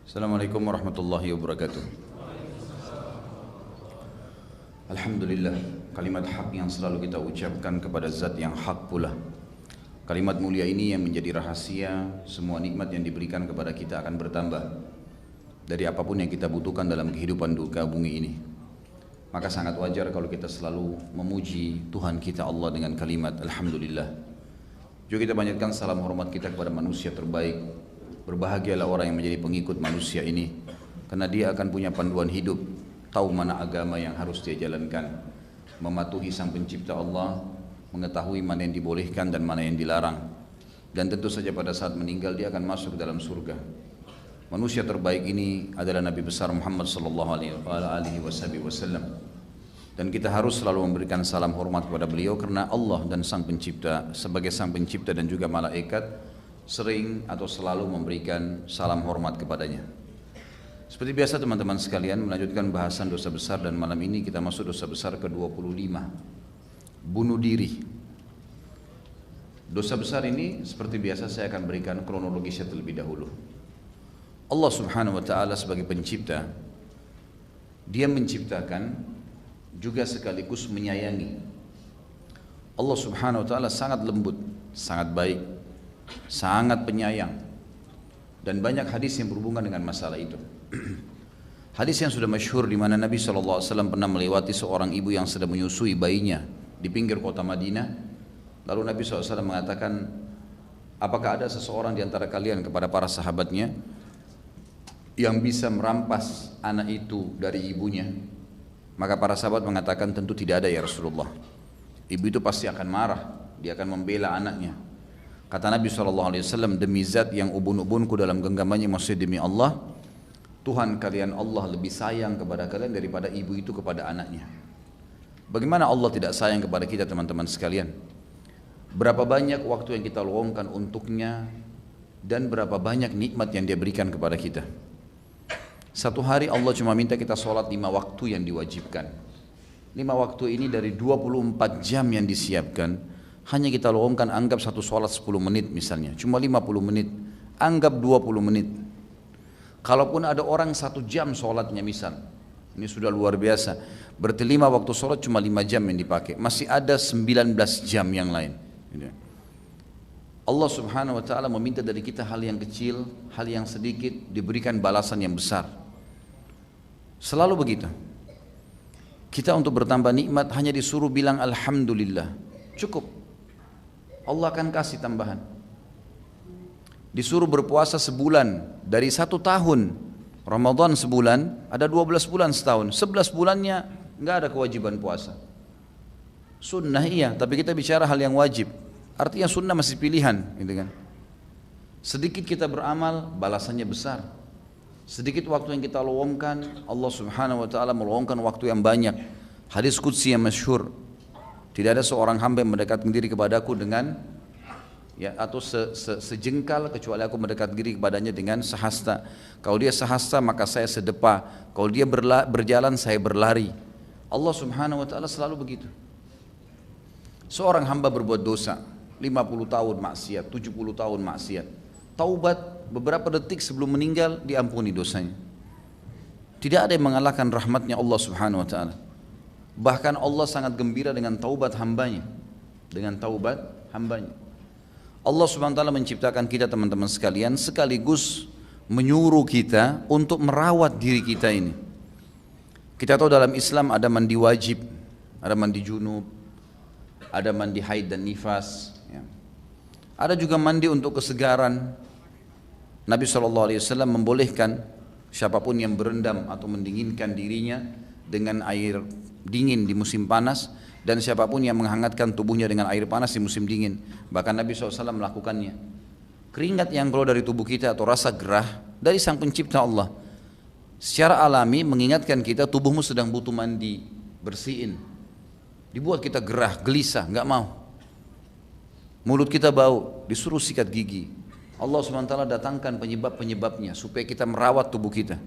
Assalamualaikum warahmatullahi wabarakatuh. Alhamdulillah, kalimat hak yang selalu kita ucapkan kepada zat yang hak pula. Kalimat mulia ini yang menjadi rahasia semua nikmat yang diberikan kepada kita akan bertambah dari apapun yang kita butuhkan dalam kehidupan duka bumi ini. Maka sangat wajar kalau kita selalu memuji Tuhan kita Allah dengan kalimat Alhamdulillah. Juga kita banyakkan salam hormat kita kepada manusia terbaik. Berbahagialah orang yang menjadi pengikut manusia ini, karena dia akan punya panduan hidup, tahu mana agama yang harus dia jalankan, mematuhi Sang Pencipta Allah, mengetahui mana yang dibolehkan dan mana yang dilarang, dan tentu saja pada saat meninggal dia akan masuk ke dalam surga. Manusia terbaik ini adalah Nabi besar Muhammad sallallahu alaihi wasallam, dan kita harus selalu memberikan salam hormat kepada beliau karena Allah dan Sang Pencipta sebagai Sang Pencipta dan juga malaikat sering atau selalu memberikan salam hormat kepadanya. Seperti biasa teman-teman sekalian, melanjutkan bahasan dosa besar, dan malam ini kita masuk dosa besar ke-25, bunuh diri. Dosa besar ini seperti biasa saya akan berikan kronologisnya terlebih dahulu. Allah subhanahu wa ta'ala sebagai pencipta, dia menciptakan juga sekaligus menyayangi. Allah subhanahu wa ta'ala sangat lembut, sangat baik, sangat penyayang, dan banyak hadis yang berhubungan dengan masalah itu. Hadis yang sudah masyhur di mana Nabi SAW pernah melewati seorang ibu yang sedang menyusui bayinya di pinggir kota Madinah. Lalu Nabi SAW mengatakan, apakah ada seseorang di antara kalian kepada para sahabatnya yang bisa merampas anak itu dari ibunya? Maka para sahabat mengatakan, tentu tidak ada ya Rasulullah. Ibu itu pasti akan marah, dia akan membela anaknya. Kata Nabi SAW, demi zat yang ubun-ubunku dalam genggamannya, maksudnya demi Allah, Tuhan kalian Allah lebih sayang kepada kalian daripada ibu itu kepada anaknya. Bagaimana Allah tidak sayang kepada kita teman-teman sekalian? Berapa banyak waktu yang kita luangkan untuknya, dan berapa banyak nikmat yang dia berikan kepada kita. Satu hari Allah cuma minta kita sholat 5 waktu yang diwajibkan. 5 waktu ini dari 24 jam yang disiapkan, hanya kita luangkan, anggap satu sholat 10 menit misalnya, cuma 50 menit, anggap 20 menit. Kalaupun ada orang 1 jam sholatnya misal, ini sudah luar biasa. Berarti 5 waktu sholat cuma 5 jam yang dipakai, masih ada 19 jam yang lain. Allah subhanahu wa ta'ala meminta dari kita hal yang kecil, hal yang sedikit, diberikan balasan yang besar. Selalu begitu. Kita untuk bertambah nikmat hanya disuruh bilang Alhamdulillah, cukup. Allah akan kasih tambahan. Disuruh berpuasa sebulan, dari 1 tahun, Ramadan sebulan, ada 12 bulan setahun, 11 bulannya enggak ada kewajiban puasa. Sunnah iya, tapi kita bicara hal yang wajib. Artinya sunnah masih pilihan, gitu kan. Sedikit kita beramal, balasannya besar. Sedikit waktu yang kita luangkan, Allah subhanahu wa ta'ala meluangkan waktu yang banyak. Hadis qudsi yang masyhur, tidak ada seorang hamba yang mendekatkan diri kepadaku dengan atau sejengkal kecuali aku mendekat diri kepadanya dengan sehasta. Kalau dia sehasta maka saya sedepa. Kalau dia berjalan saya berlari. Allah subhanahu wa ta'ala selalu begitu. Seorang hamba berbuat dosa 50 tahun maksiat, 70 tahun maksiat, taubat beberapa detik sebelum meninggal diampuni dosanya. Tidak ada yang mengalahkan rahmatnya Allah subhanahu wa ta'ala. Bahkan Allah sangat gembira dengan taubat hambanya. Dengan taubat hambanya. Allah subhanahu wa ta'ala menciptakan kita teman-teman sekalian, sekaligus menyuruh kita untuk merawat diri kita ini. Kita tahu dalam Islam ada mandi wajib, ada mandi junub, ada mandi haid dan nifas, ya. Ada juga mandi untuk kesegaran. Nabi SAW membolehkan siapapun yang berendam atau mendinginkan dirinya dengan air dingin di musim panas, dan siapapun yang menghangatkan tubuhnya dengan air panas di musim dingin. Bahkan Nabi SAW melakukannya. Keringat yang keluar dari tubuh kita atau rasa gerah dari Sang Pencipta Allah secara alami mengingatkan kita tubuhmu sedang butuh mandi, bersihin. Dibuat kita gerah, gelisah, enggak mau. Mulut kita bau, disuruh sikat gigi. Allah SWT datangkan penyebab-penyebabnya supaya kita merawat tubuh kita.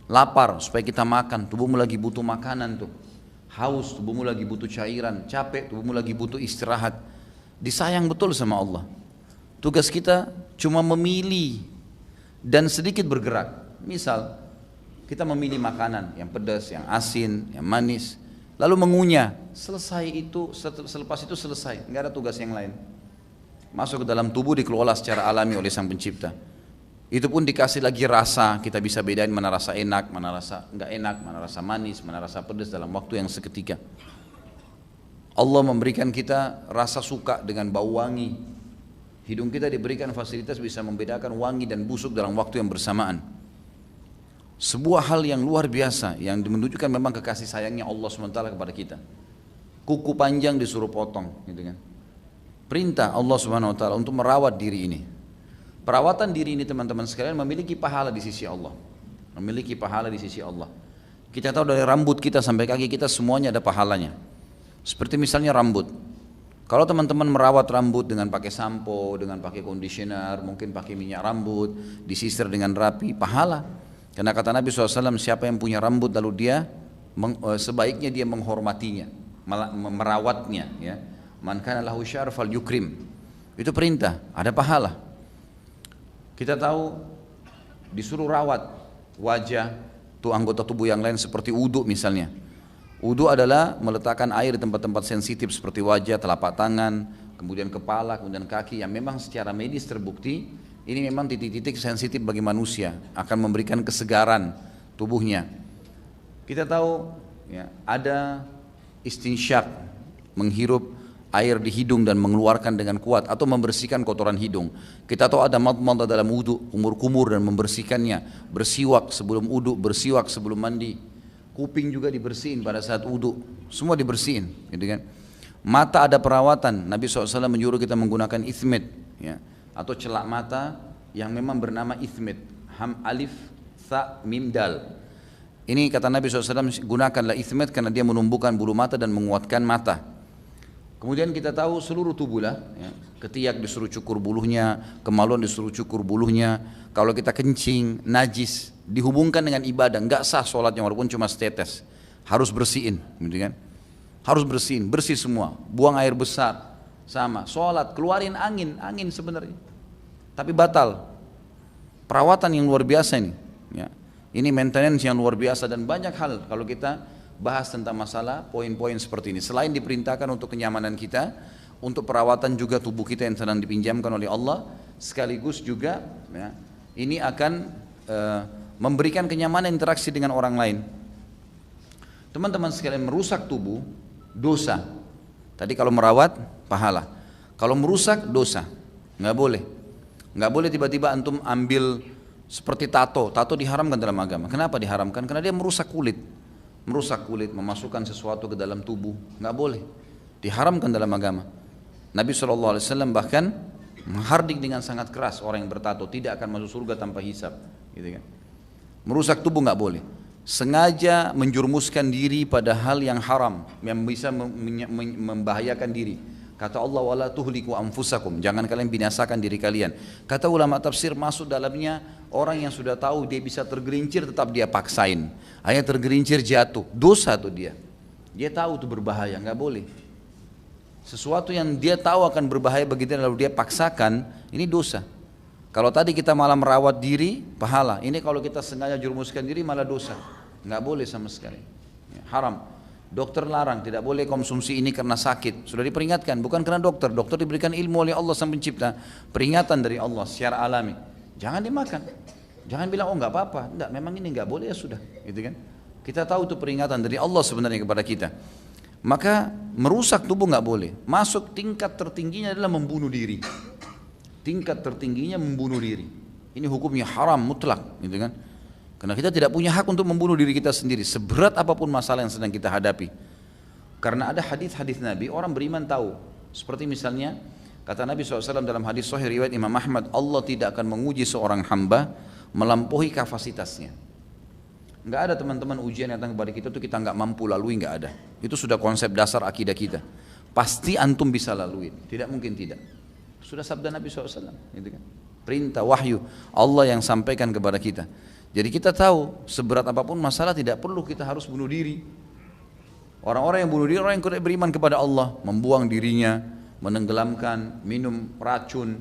Lapar supaya kita makan, tubuhmu lagi butuh makanan tuh. Haus, tubuhmu lagi butuh cairan. Capek, tubuhmu lagi butuh istirahat. Disayang betul sama Allah. Tugas kita cuma memilih dan sedikit bergerak. Misal, kita memilih makanan yang pedas, yang asin, yang manis, lalu mengunyah. Selesai itu, selepas itu selesai, nggak ada tugas yang lain. Masuk ke dalam tubuh, dikelola secara alami oleh Sang Pencipta. Itu pun dikasih lagi rasa, kita bisa bedain mana rasa enak, mana rasa nggak enak, mana rasa manis, mana rasa pedas dalam waktu yang seketika. Allah memberikan kita rasa suka dengan bau wangi. Hidung kita diberikan fasilitas bisa membedakan wangi dan busuk dalam waktu yang bersamaan. Sebuah hal yang luar biasa yang menunjukkan memang kekasih sayangnya Allah SWT kepada kita. Kuku panjang disuruh potong, gitu kan. Perintah Allah SWT untuk merawat diri ini. Perawatan diri ini teman-teman sekalian memiliki pahala di sisi Allah. Memiliki pahala di sisi Allah. Kita tahu dari rambut kita sampai kaki kita semuanya ada pahalanya. Seperti misalnya rambut. Kalau teman-teman merawat rambut dengan pakai sampo, dengan pakai conditioner, mungkin pakai minyak rambut, disisir dengan rapi, pahala. Karena kata Nabi SAW, siapa yang punya rambut lalu dia sebaiknya dia menghormatinya, merawatnya. Ya. Man kana lahu syar fal yukrim. Itu perintah, ada pahala. Kita tahu disuruh rawat wajah, tuh anggota tubuh yang lain seperti wudu misalnya. Wudu adalah meletakkan air di tempat-tempat sensitif seperti wajah, telapak tangan, kemudian kepala, kemudian kaki yang memang secara medis terbukti ini memang titik-titik sensitif bagi manusia, akan memberikan kesegaran tubuhnya. Kita tahu ya, ada istinsyak, menghirup air di hidung dan mengeluarkan dengan kuat atau membersihkan kotoran hidung. Kita tahu ada madmadah dalam wudu, kumur-kumur dan membersihkannya, bersiwak sebelum wudu, bersiwak sebelum mandi. Kuping juga dibersihin pada saat wudu, semua dibersihin, gitu kan. Mata ada perawatan, Nabi SAW menyuruh kita menggunakan ithmit, ya, atau celak mata yang memang bernama ithmit, alif, tha, mim, dal. Ini kata Nabi SAW, gunakanlah ithmit karena dia menumbuhkan bulu mata dan menguatkan mata. Kemudian kita tahu seluruh tubuh lah, ya, ketiak disuruh cukur bulunya, kemaluan disuruh cukur bulunya. Kalau kita kencing, najis, dihubungkan dengan ibadah, nggak sah sholatnya walaupun cuma setetes. Harus bersihin, gitu kan? Harus bersihin, bersih semua. Buang air besar, sama. Sholat, keluarin angin sebenarnya. Tapi batal. Perawatan yang luar biasa ini. Ya. Ini maintenance yang luar biasa dan banyak hal kalau kita bahas tentang masalah poin-poin seperti ini. Selain diperintahkan untuk kenyamanan kita, untuk perawatan juga tubuh kita yang sedang dipinjamkan oleh Allah, sekaligus juga ya, ini akan memberikan kenyamanan interaksi dengan orang lain. Teman-teman sekalian, merusak tubuh dosa. Tadi kalau merawat pahala, kalau merusak dosa, nggak boleh. Nggak boleh tiba-tiba antum ambil seperti tato diharamkan dalam agama. Kenapa diharamkan? Karena dia merusak kulit, memasukkan sesuatu ke dalam tubuh, nggak boleh, diharamkan dalam agama. Nabi SAW bahkan menghardik dengan sangat keras orang yang bertato, tidak akan masuk surga tanpa hisab, gitu kan. Merusak tubuh nggak boleh. Sengaja menjurumuskan diri pada hal yang haram, yang bisa membahayakan diri. Kata Allah, wala tuhliku anfusakum, jangan kalian binasakan diri kalian. Kata ulama tafsir, masuk dalamnya orang yang sudah tahu dia bisa tergelincir tetap dia paksain. Hanya tergelincir jatuh, dosa tuh dia. Dia tahu itu berbahaya, nggak boleh. Sesuatu yang dia tahu akan berbahaya bagi dia lalu dia paksakan, ini dosa. Kalau tadi kita malah merawat diri, pahala. Ini kalau kita sengaja jurumuskan diri malah dosa. Nggak boleh sama sekali. Ya, haram. Dokter larang, tidak boleh konsumsi ini karena sakit. Sudah diperingatkan, bukan karena dokter. Dokter diberikan ilmu oleh Allah Sang Pencipta. Peringatan dari Allah secara alami. Jangan dimakan. Jangan bilang, oh nggak apa-apa. Enggak, memang ini nggak boleh, ya sudah. Gitu kan? Kita tahu itu peringatan dari Allah sebenarnya kepada kita. Maka merusak tubuh nggak boleh. Masuk tingkat tertingginya adalah membunuh diri. Tingkat tertingginya membunuh diri. Ini hukumnya haram mutlak, gitu kan? Karena kita tidak punya hak untuk membunuh diri kita sendiri, seberat apapun masalah yang sedang kita hadapi. Karena ada hadis-hadis Nabi, orang beriman tahu. Seperti misalnya, kata Nabi SAW dalam hadis sahih riwayat Imam Ahmad, Allah tidak akan menguji seorang hamba melampaui kapasitasnya. Enggak ada teman-teman ujian yang datang kepada kita itu kita enggak mampu lalui, enggak ada. Itu sudah konsep dasar akidah kita. Pasti antum bisa lalui, tidak mungkin tidak. Sudah sabda Nabi SAW, gitu kan? Perintah wahyu Allah yang sampaikan kepada kita. Jadi kita tahu seberat apapun masalah tidak perlu kita harus bunuh diri. Orang-orang yang bunuh diri, orang yang tidak beriman kepada Allah, membuang dirinya, menenggelamkan, minum racun,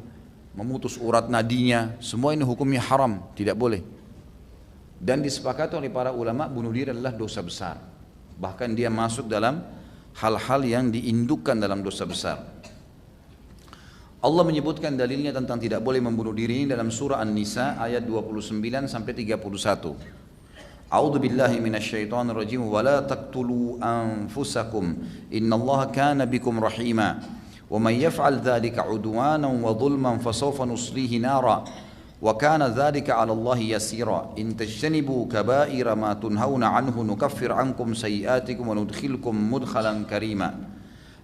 memutus urat nadinya, semua ini hukumnya haram, tidak boleh. Dan disepakati oleh para ulama bunuh diri adalah dosa besar. Bahkan dia masuk dalam hal-hal yang diindukkan dalam dosa besar. Allah menyebutkan dalilnya tentang tidak boleh membunuh diri dalam surah An-Nisa ayat 29 sampai 31. A'udzu billahi minasyaitonir rajim wa la taqtulu anfusakum innallaha kana bikum rahima wa may yaf'al dzalika 'udwanan wa dhulman fasawfa nuslihi nara wa kana dzalika 'ala Allahi yasira in tajtanibu kaba'ira ma tunhauna 'anhu nukaffir 'ankum sayyi'atikum wa nudkhilkum mudkhalan karima.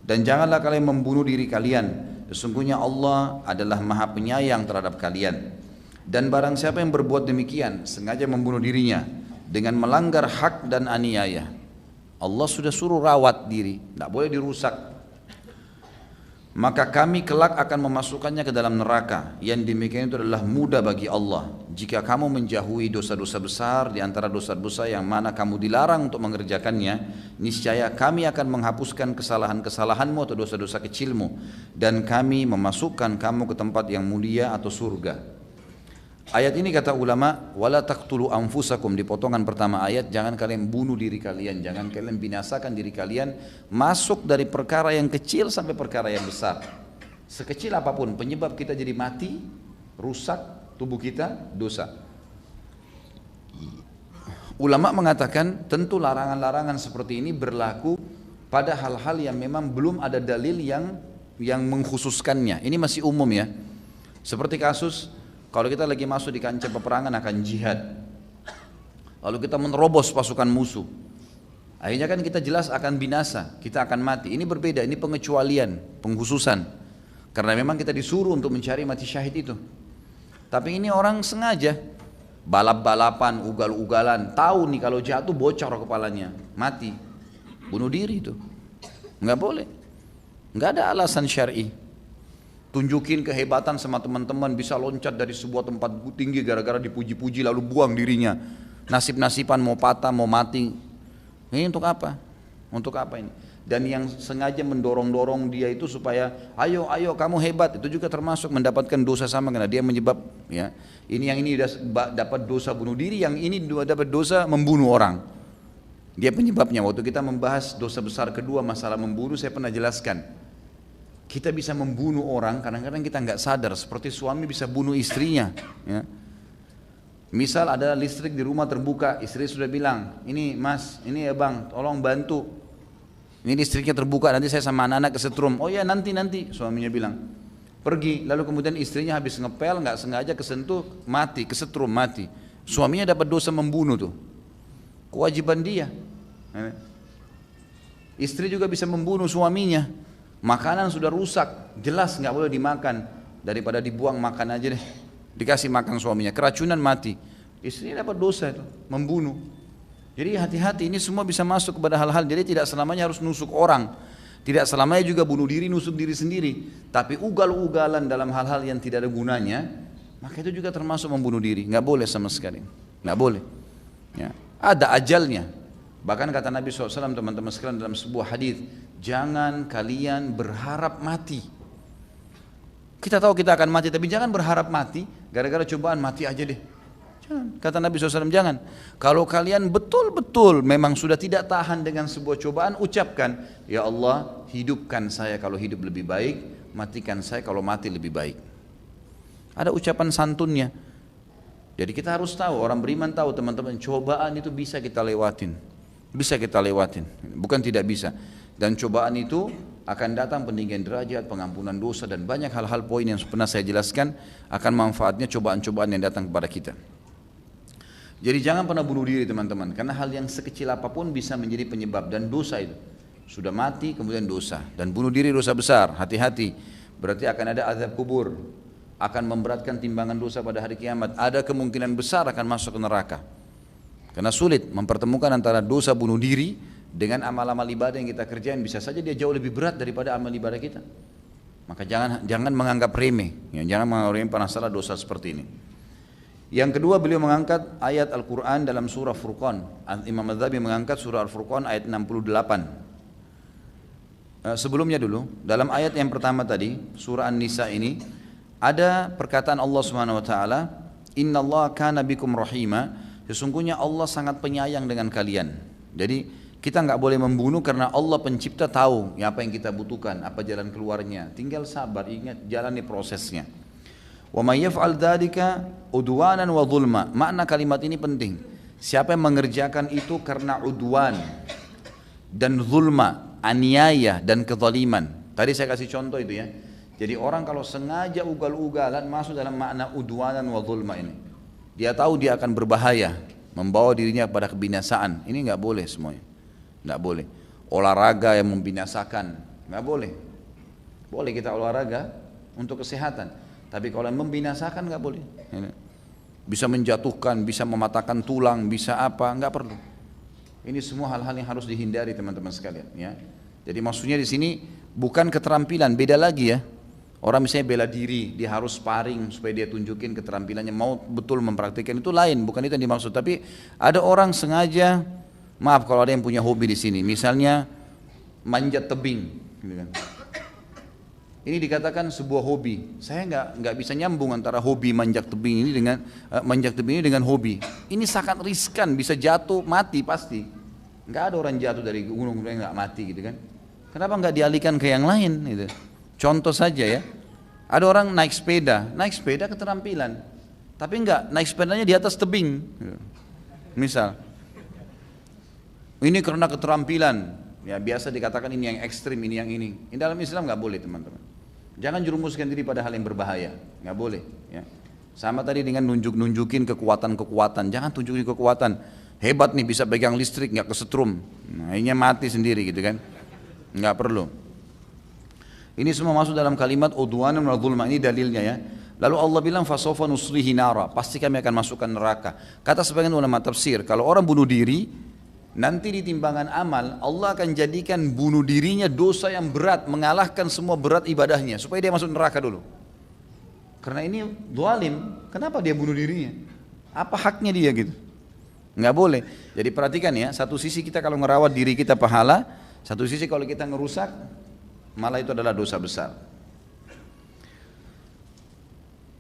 Dan janganlah kalian membunuh diri kalian, sesungguhnya Allah adalah Maha Penyayang terhadap kalian. Dan barang siapa yang berbuat demikian sengaja membunuh dirinya dengan melanggar hak dan aniaya, Allah sudah suruh rawat diri, tidak boleh dirusak, maka kami kelak akan memasukkannya ke dalam neraka. Yang demikian itu adalah mudah bagi Allah jika kamu menjauhi dosa-dosa besar di antara dosa-dosa yang mana kamu dilarang untuk mengerjakannya. Niscaya kami akan menghapuskan kesalahan-kesalahanmu atau dosa-dosa kecilmu, dan kami memasukkan kamu ke tempat yang mulia atau surga. Ayat ini kata ulama, wala taqtulu anfusakum, di potongan pertama ayat, jangan kalian bunuh diri kalian, jangan kalian binasakan diri kalian, masuk dari perkara yang kecil sampai perkara yang besar. Sekecil apapun penyebab kita jadi mati, rusak tubuh kita, dosa. Ulama mengatakan tentu larangan-larangan seperti ini berlaku pada hal-hal yang memang belum ada dalil yang mengkhususkannya. Ini masih umum ya. Seperti kasus kalau kita lagi masuk di kancah peperangan akan jihad, lalu kita menerobos pasukan musuh, akhirnya kan kita jelas akan binasa, kita akan mati. Ini berbeda, ini pengecualian, pengkhususan, karena memang kita disuruh untuk mencari mati syahid itu. Tapi ini orang sengaja balap-balapan, ugal-ugalan, tahu nih kalau jatuh bocor kepalanya, mati, bunuh diri itu, nggak boleh, nggak ada alasan syar'i. Tunjukin kehebatan sama teman-teman, bisa loncat dari sebuah tempat tinggi gara-gara dipuji-puji lalu buang dirinya. Nasib-nasiban mau patah, mau mati. Ini untuk apa? Untuk apa ini? Dan yang sengaja mendorong-dorong dia itu supaya ayo kamu hebat, itu juga termasuk mendapatkan dosa sama karena dia menyebab ya. Ini yang ini dapat dosa bunuh diri, yang ini dapat dosa membunuh orang. Dia penyebabnya. Waktu kita membahas dosa besar kedua masalah membunuh, saya pernah jelaskan. Kita bisa membunuh orang, kadang-kadang kita nggak sadar, seperti suami bisa bunuh istrinya. Ya. Misal ada listrik di rumah terbuka, istri sudah bilang, ini mas, ini ya bang, tolong bantu. Ini listriknya terbuka, nanti saya sama anak-anak kesetrum. Oh ya nanti, suaminya bilang. Pergi, lalu kemudian istrinya habis ngepel, nggak sengaja kesentuh, mati, kesetrum, mati. Suaminya dapat dosa membunuh tuh. Kewajiban dia. Istri juga bisa membunuh suaminya. Makanan sudah rusak, jelas nggak boleh dimakan, daripada dibuang makan aja deh, dikasih makan suaminya, keracunan mati, istrinya dapat dosa itu, membunuh. Jadi hati-hati, ini semua bisa masuk kepada hal-hal. Jadi tidak selamanya harus nusuk orang, tidak selamanya juga bunuh diri, nusuk diri sendiri, tapi ugal-ugalan dalam hal-hal yang tidak ada gunanya, maka itu juga termasuk membunuh diri. Nggak boleh sama sekali, nggak boleh ya. Ada ajalnya. Bahkan kata Nabi SAW, teman-teman sekalian, dalam sebuah hadis, jangan kalian berharap mati. Kita tahu kita akan mati, tapi jangan berharap mati gara-gara cobaan, mati aja deh. Jangan. Kata Nabi SAW, jangan. Kalau kalian betul-betul memang sudah tidak tahan dengan sebuah cobaan, ucapkan, ya Allah, hidupkan saya kalau hidup lebih baik, matikan saya kalau mati lebih baik. Ada ucapan santunnya. Jadi kita harus tahu, orang beriman tahu teman-teman, cobaan itu bisa kita lewatin. Bisa kita lewatin, bukan tidak bisa. Dan cobaan itu akan datang peninggian derajat, pengampunan dosa, dan banyak hal-hal poin yang pernah saya jelaskan akan manfaatnya cobaan-cobaan yang datang kepada kita. Jadi jangan pernah bunuh diri teman-teman, karena hal yang sekecil apapun bisa menjadi penyebab, dan dosa itu sudah mati kemudian dosa, dan bunuh diri dosa besar. Hati-hati, berarti akan ada azab kubur, akan memberatkan timbangan dosa pada hari kiamat, ada kemungkinan besar akan masuk ke neraka. Karena sulit mempertemukan antara dosa bunuh diri dengan amal-amal ibadah yang kita kerjain, bisa saja dia jauh lebih berat daripada amal ibadah kita. Maka jangan menganggap remeh, ya, jangan menganggap remeh masalah dosa seperti ini. Yang kedua, beliau mengangkat ayat Al-Quran dalam surah Furqan. Imam Adz-Dzahabi mengangkat surah Al-Furqan ayat 68. Sebelumnya dulu, dalam ayat yang pertama tadi, surah An-Nisa ini, ada perkataan Allah Subhanahu wa taala, "Innallaha kana bikum rahima." Sesungguhnya Allah sangat penyayang dengan kalian. Jadi kita nggak boleh membunuh karena Allah pencipta tahu ya apa yang kita butuhkan, apa jalan keluarnya. Tinggal sabar, ingat jalani prosesnya. Wa may yaf'al dzalika udwanan wa zulma. Makna kalimat ini penting. Siapa yang mengerjakan itu karena udwan dan zulma, aniaya dan kezaliman. Tadi saya kasih contoh itu ya. Jadi orang kalau sengaja ugal-ugalan masuk dalam makna udwanan wa zulma ini. Dia tahu dia akan berbahaya, membawa dirinya pada kebinasaan. Ini nggak boleh semuanya. Nggak boleh. Olahraga yang membinasakan, nggak boleh. Boleh kita olahraga untuk kesehatan. Tapi kalau yang membinasakan nggak boleh. Bisa menjatuhkan, bisa mematahkan tulang, bisa apa, nggak perlu. Ini semua hal-hal yang harus dihindari teman-teman sekalian. Ya. Jadi maksudnya di sini bukan keterampilan, beda lagi ya. Orang misalnya bela diri, dia harus sparring supaya dia tunjukin keterampilannya, mau betul mempraktikkan itu lain, bukan itu yang dimaksud. Tapi ada orang sengaja, maaf kalau ada yang punya hobi di sini, misalnya manjat tebing, gitu kan. Ini dikatakan sebuah hobi. Saya nggak bisa nyambung antara hobi manjat tebing ini dengan hobi. Ini sangat riskan, bisa jatuh mati pasti. Nggak ada orang jatuh dari gunung yang nggak mati gitu kan. Kenapa nggak dialihkan ke yang lain? Gitu. Contoh saja ya, ada orang naik sepeda keterampilan, tapi enggak, naik sepedanya di atas tebing, misal. Ini karena keterampilan, ya biasa dikatakan ini yang ekstrim, ini yang ini. Ini dalam Islam nggak boleh teman-teman. Jangan jerumuskan diri pada hal yang berbahaya, nggak boleh. Ya. Sama tadi dengan nunjukin kekuatan-kekuatan, jangan tunjukin kekuatan. Hebat nih bisa pegang listrik, nggak kesetrum, nah ini mati sendiri gitu kan, nggak perlu. Ini semua masuk dalam kalimat udwanan wa zulma, ini dalilnya ya. Lalu Allah bilang fasawfa nuslihi nara, pasti kami akan masukkan neraka. Kata sebagian ulama tafsir, kalau orang bunuh diri, nanti di timbangan amal Allah akan jadikan bunuh dirinya dosa yang berat, mengalahkan semua berat ibadahnya supaya dia masuk neraka dulu. Karena ini zalim, kenapa dia bunuh dirinya? Apa haknya dia gitu? Nggak boleh. Jadi perhatikan ya, satu sisi kita kalau ngerawat diri kita pahala, satu sisi kalau kita ngerusak malah itu adalah dosa besar.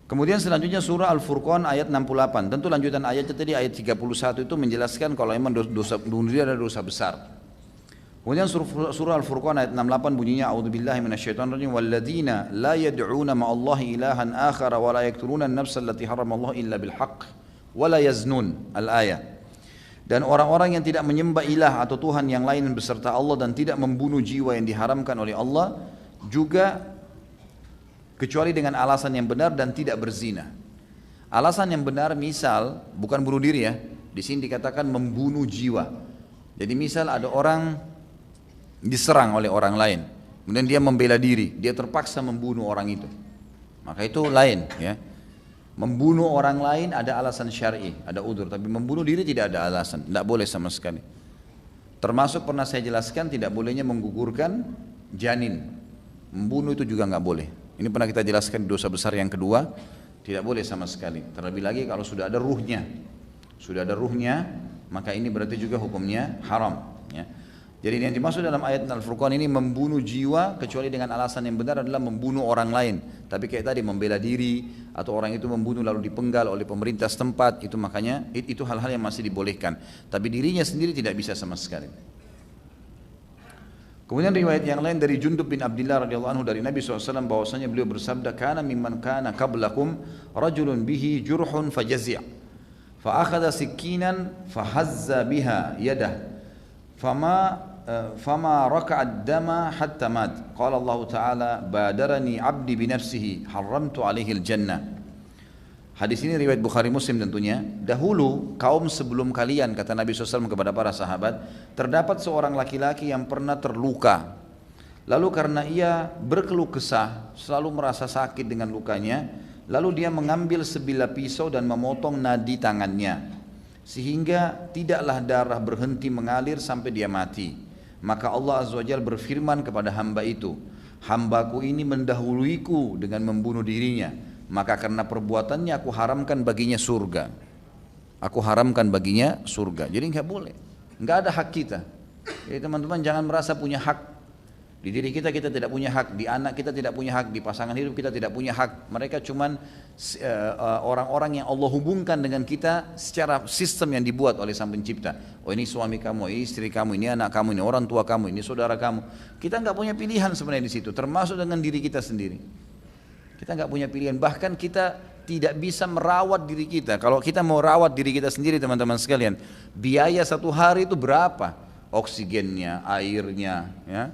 Kemudian selanjutnya surah Al-Furqan ayat 68. Tentu lanjutan ayatnya tadi ayat 31 itu menjelaskan kalau memang dosa bunuh diri adalah dosa besar. Kemudian surah Al-Furqan ayat 68 bunyinya a'udzubillahi minasyaitonirrajim walladzina la yad'una ma'allahi ilahan akhara wa la yaqtuluna an-nafsa allati haramallahu illa bil haqq wa la yaznun. Al-ayat. Dan orang-orang yang tidak menyembah ilah atau Tuhan yang lain beserta Allah dan tidak membunuh jiwa yang diharamkan oleh Allah juga kecuali dengan alasan yang benar dan tidak berzina. Alasan yang benar misal bukan bunuh diri ya, di sini dikatakan membunuh jiwa. Jadi misal ada orang diserang oleh orang lain, kemudian dia membela diri, dia terpaksa membunuh orang itu, maka itu lain ya. Membunuh orang lain ada alasan syar'i, ada udzur, tapi membunuh diri tidak ada alasan, tidak boleh sama sekali. Termasuk pernah saya jelaskan tidak bolehnya menggugurkan janin, membunuh itu juga nggak boleh. Ini pernah kita jelaskan di dosa besar yang kedua, tidak boleh sama sekali. Terlebih lagi kalau sudah ada ruhnya, maka ini berarti juga hukumnya haram. Ya. Jadi yang dimaksud dalam ayat Al-Furqan ini membunuh jiwa kecuali dengan alasan yang benar adalah membunuh orang lain. Tapi kayak tadi membela diri atau orang itu membunuh lalu dipenggal oleh pemerintah setempat, itu makanya itu hal-hal yang masih dibolehkan. Tapi dirinya sendiri tidak bisa sama sekali. Kemudian riwayat yang lain dari Jundub bin Abdullah radhiyallahu anhu dari Nabi SAW bahwasanya beliau bersabda, "Kana mimman kana qablakum rajulun bihi jurhun fajazi', fa akhadha sikinan fahazza biha yadah, fama raka'ad dama hatta mat. Qala Allah Ta'ala badarani 'abdi bi nafsihi haramtu 'alaihi al-jannah." Hadis ini riwayat Bukhari Muslim tentunya. Dahulu kaum sebelum kalian, kata Nabi SAW kepada para sahabat, terdapat seorang laki-laki yang pernah terluka. Lalu karena ia berkeluh kesah, selalu merasa sakit dengan lukanya, lalu dia mengambil sebilah pisau dan memotong nadi tangannya, sehingga tidaklah darah berhenti mengalir sampai dia mati. Maka Allah Azza wa Jalla berfirman kepada hamba itu, "Hambaku ini mendahuluiku dengan membunuh dirinya, maka karena perbuatannya aku haramkan baginya surga." Aku haramkan baginya surga. Jadi nggak boleh, nggak ada hak kita. Jadi teman-teman jangan merasa punya hak Di diri kita tidak punya hak, di anak kita tidak punya hak, di pasangan hidup kita tidak punya hak. Mereka cuman orang-orang yang Allah hubungkan dengan kita secara sistem yang dibuat oleh Sang Pencipta. Oh ini suami kamu, ini istri kamu, ini anak kamu, ini orang tua kamu, ini saudara kamu. Kita nggak punya pilihan sebenarnya di situ, termasuk dengan diri kita sendiri. Kita nggak punya pilihan, bahkan kita tidak bisa merawat diri kita. Kalau kita mau rawat diri kita sendiri teman-teman sekalian, biaya satu hari itu berapa? Oksigennya, airnya, ya.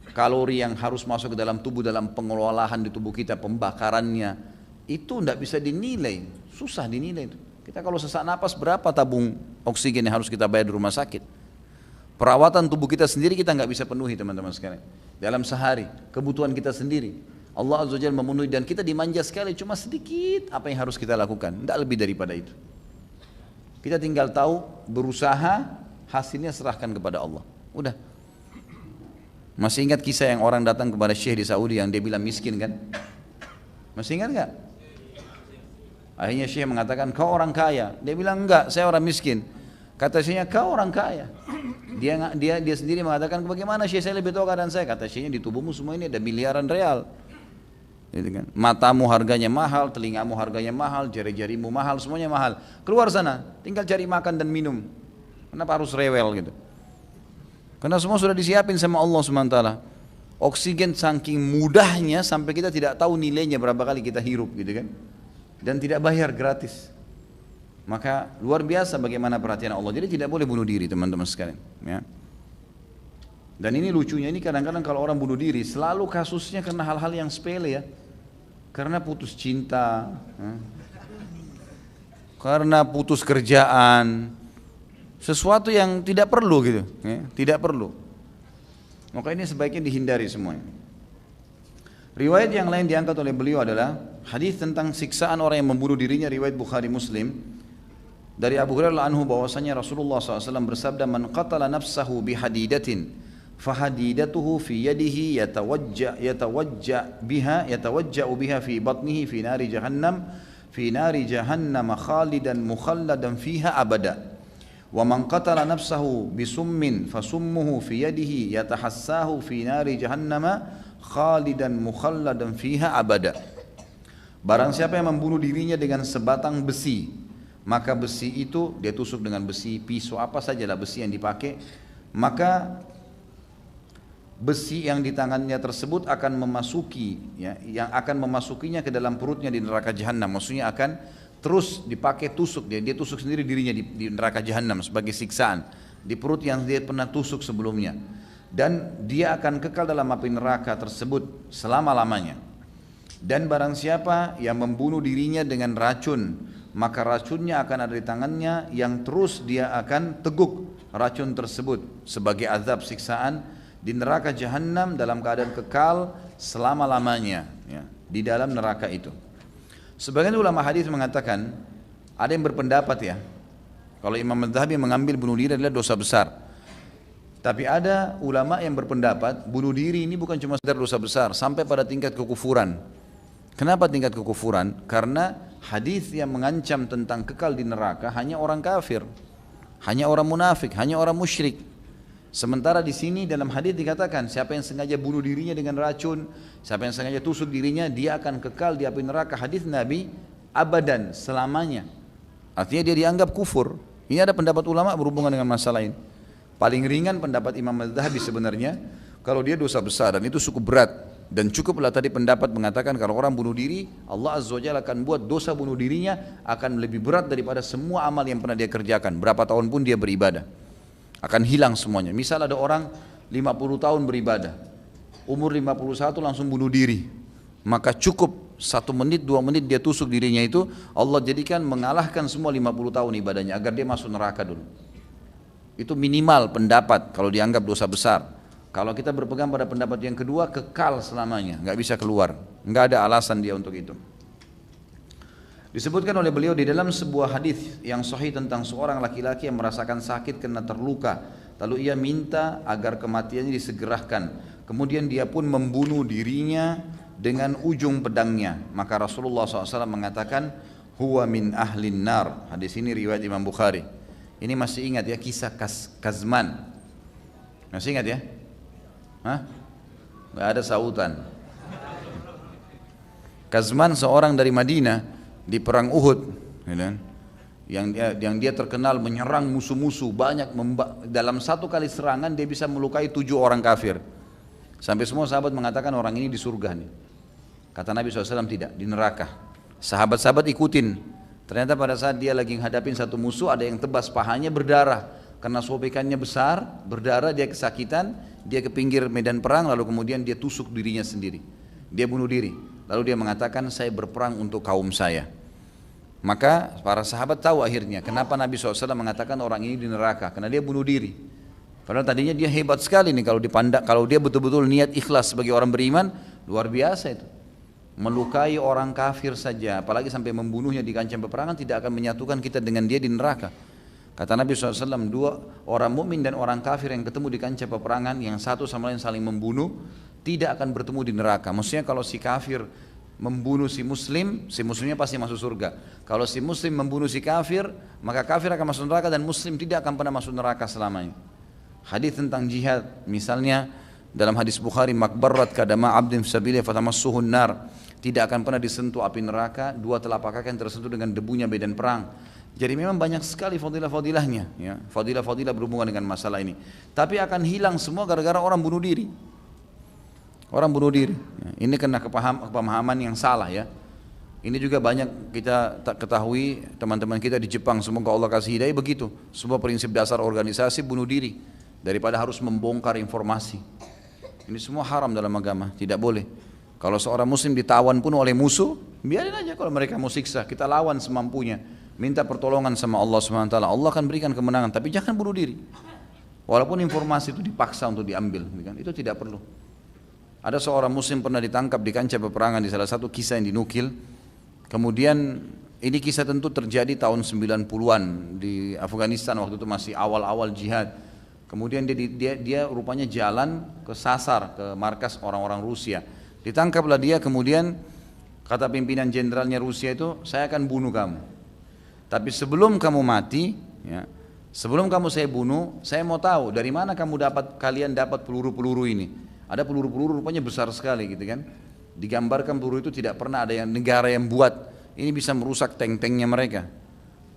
Kalori yang harus masuk ke dalam tubuh dalam pengelolaan di tubuh kita, pembakarannya, itu tidak bisa dinilai, susah dinilai itu. Kita kalau sesak napas berapa tabung oksigen yang harus kita bayar di rumah sakit? Perawatan tubuh kita sendiri kita nggak bisa penuhi teman-teman sekalian. Dalam sehari, kebutuhan kita sendiri. Allah Azza wa Jalla memenuhi dan kita dimanja sekali, cuma sedikit apa yang harus kita lakukan, tidak lebih daripada itu. Kita tinggal tahu, berusaha, hasilnya serahkan kepada Allah. Udah. Masih ingat kisah yang orang datang kepada Syekh di Saudi yang dia bilang miskin kan? Masih ingat nggak? Akhirnya Syekh mengatakan, kau orang kaya. Dia bilang, enggak, saya orang miskin. Kata Syekhnya, kau orang kaya. Dia sendiri mengatakan, bagaimana Syekh, saya lebih tahu keadaan saya. Kata Syekhnya, di tubuhmu semua ini ada miliaran real. Gitu kan? Matamu harganya mahal, telingamu harganya mahal, jari-jarimu mahal, semuanya mahal. Keluar sana, tinggal cari makan dan minum. Kenapa harus rewel gitu? Karena semua sudah disiapin sama Allah SWT. Oksigen saking mudahnya sampai kita tidak tahu nilainya berapa kali kita hirup gitu kan. Dan tidak bayar, gratis. Maka luar biasa bagaimana perhatian Allah. Jadi tidak boleh bunuh diri teman-teman sekalian, ya. Dan ini lucunya, ini kadang-kadang kalau orang bunuh diri selalu kasusnya karena hal-hal yang sepele ya. Karena putus cinta, ya. Karena putus kerjaan, sesuatu yang tidak perlu gitu, ya. Tidak perlu. Maka ini sebaiknya dihindari semuanya. Riwayat yang lain diangkat oleh beliau adalah hadis tentang siksaan orang yang membunuh dirinya, riwayat Bukhari Muslim. Dari Abu Hurairah anhu bahwasanya Rasulullah SAW bersabda, man qatala nafsahu bihadidatin fahadidatuhu fi yadihi yatawajja biha fi batnihi fi nari jahannam khalidan mukhalladan fiha abada. Wa man qatala nafsahu bisummin fasummuhu fi yadihi yatahassahu fi nari jahannam khalidan mukhalladan fiha abada. Barang siapa yang membunuh dirinya dengan sebatang besi, maka besi itu dia tusuk dengan besi, pisau, apa sajalah besi yang dipakai, maka besi yang di tangannya tersebut akan memasuki, ya, yang akan memasukinya ke dalam perutnya di neraka jahanam. Maksudnya akan terus dipakai tusuk dia tusuk sendiri dirinya di neraka jahanam sebagai siksaan di perut yang dia pernah tusuk sebelumnya, dan dia akan kekal dalam api neraka tersebut selama-lamanya. Dan barang siapa yang membunuh dirinya dengan racun, maka racunnya akan ada di tangannya yang terus dia akan teguk racun tersebut sebagai azab siksaan di neraka jahanam dalam keadaan kekal selama-lamanya, ya, di dalam neraka itu. Sebagian ulama hadis mengatakan, ada yang berpendapat ya, kalau Imam Adz-Dzahabi mengambil bunuh diri adalah dosa besar. Tapi ada ulama yang berpendapat bunuh diri ini bukan cuma sekedar dosa besar, sampai pada tingkat kekufuran. Kenapa tingkat kekufuran? Karena hadis yang mengancam tentang kekal di neraka hanya orang kafir, hanya orang munafik, hanya orang musyrik. Sementara di sini dalam hadis dikatakan siapa yang sengaja bunuh dirinya dengan racun, siapa yang sengaja tusuk dirinya, dia akan kekal di api neraka. Hadis Nabi abadan, selamanya. Artinya dia dianggap kufur. Ini ada pendapat ulama berhubungan dengan masalah ini. Paling ringan pendapat Imam Adz-Dzahabi sebenarnya, kalau dia dosa besar dan itu cukup berat. Dan cukuplah tadi pendapat mengatakan kalau orang bunuh diri, Allah Azza wa Jalla akan buat dosa bunuh dirinya akan lebih berat daripada semua amal yang pernah dia kerjakan. Berapa tahun pun dia beribadah, akan hilang semuanya. Misal ada orang 50 tahun beribadah, umur 51 langsung bunuh diri, maka cukup 1 menit 2 menit dia tusuk dirinya itu, Allah jadikan mengalahkan semua 50 tahun ibadahnya agar dia masuk neraka dulu. Itu minimal pendapat kalau dianggap dosa besar. Kalau kita berpegang pada pendapat yang kedua, kekal selamanya, nggak bisa keluar, nggak ada alasan dia untuk itu. Disebutkan oleh beliau di dalam sebuah hadis yang sahih tentang seorang laki-laki yang merasakan sakit karena terluka, lalu ia minta agar kematiannya disegerakan. Kemudian dia pun membunuh dirinya dengan ujung pedangnya. Maka Rasulullah SAW mengatakan, huwa min ahlin nar. Hadis ini riwayat Imam Bukhari. Ini masih ingat ya kisah Kazman? Masih ingat ya? Hah? Nggak ada sautan. Kazman seorang dari Madinah di perang Uhud, ya kan? yang dia terkenal menyerang musuh-musuh banyak, dalam satu kali serangan dia bisa melukai 7 orang kafir. Sampai semua sahabat mengatakan orang ini di surga nih. Kata Nabi SAW tidak, di neraka. Sahabat-sahabat ikutin. Ternyata pada saat dia lagi hadapin satu musuh, ada yang tebas pahanya berdarah. Karena sobekannya besar, berdarah, dia kesakitan, dia ke pinggir medan perang, lalu kemudian dia tusuk dirinya sendiri. Dia bunuh diri. Lalu dia mengatakan, saya berperang untuk kaum saya. Maka para sahabat tahu akhirnya kenapa Nabi SAW mengatakan orang ini di neraka, karena dia bunuh diri. Padahal tadinya dia hebat sekali nih kalau dipandang, kalau dia betul-betul niat ikhlas sebagai orang beriman, luar biasa itu. Melukai orang kafir saja, apalagi sampai membunuhnya di kancah peperangan, tidak akan menyatukan kita dengan dia di neraka. Kata Nabi SAW, 2 orang mukmin dan orang kafir yang ketemu di kancah peperangan, yang satu sama lain saling membunuh, tidak akan bertemu di neraka. Maksudnya kalau si kafir membunuh si muslimnya pasti masuk surga. Kalau si muslim membunuh si kafir, maka kafir akan masuk neraka dan muslim tidak akan pernah masuk neraka selamanya. Hadis tentang jihad, misalnya dalam hadis Bukhari, makbarat kadama abdin fisabilillah fatamassuhun nar, tidak akan pernah disentuh api neraka 2 telapak kaki yang tersentuh dengan debunya medan perang. Jadi memang banyak sekali fadilah-fadilahnya, ya. Fadilah-fadilah berhubungan dengan masalah ini. Tapi akan hilang semua gara-gara orang bunuh diri. Orang bunuh diri. Ini kena kepemahaman yang salah, ya. Ini juga banyak kita tak ketahui, teman-teman kita di Jepang, semoga Allah kasih hidayah, begitu. Semua prinsip dasar organisasi bunuh diri daripada harus membongkar informasi. Ini semua haram dalam agama, tidak boleh. Kalau seorang muslim ditawan pun oleh musuh, biarin aja kalau mereka mau siksa, kita lawan semampunya. Minta pertolongan sama Allah SWT, Allah akan berikan kemenangan, tapi jangan bunuh diri. Walaupun informasi itu dipaksa untuk diambil, itu tidak perlu. Ada seorang muslim pernah ditangkap di kancah peperangan di salah satu kisah yang dinukil. Kemudian ini kisah tentu terjadi tahun 90-an di Afghanistan, waktu itu masih awal-awal jihad. Kemudian dia rupanya jalan ke sasar, ke markas orang-orang Rusia. Ditangkaplah dia, kemudian kata pimpinan jenderalnya Rusia itu, saya akan bunuh kamu. Tapi sebelum kamu mati, ya, sebelum kamu saya bunuh, saya mau tahu dari mana kalian dapat peluru-peluru ini. Ada peluru-peluru rupanya besar sekali gitu kan. Digambarkan peluru itu tidak pernah ada yang negara yang buat. Ini bisa merusak tank-tanknya mereka.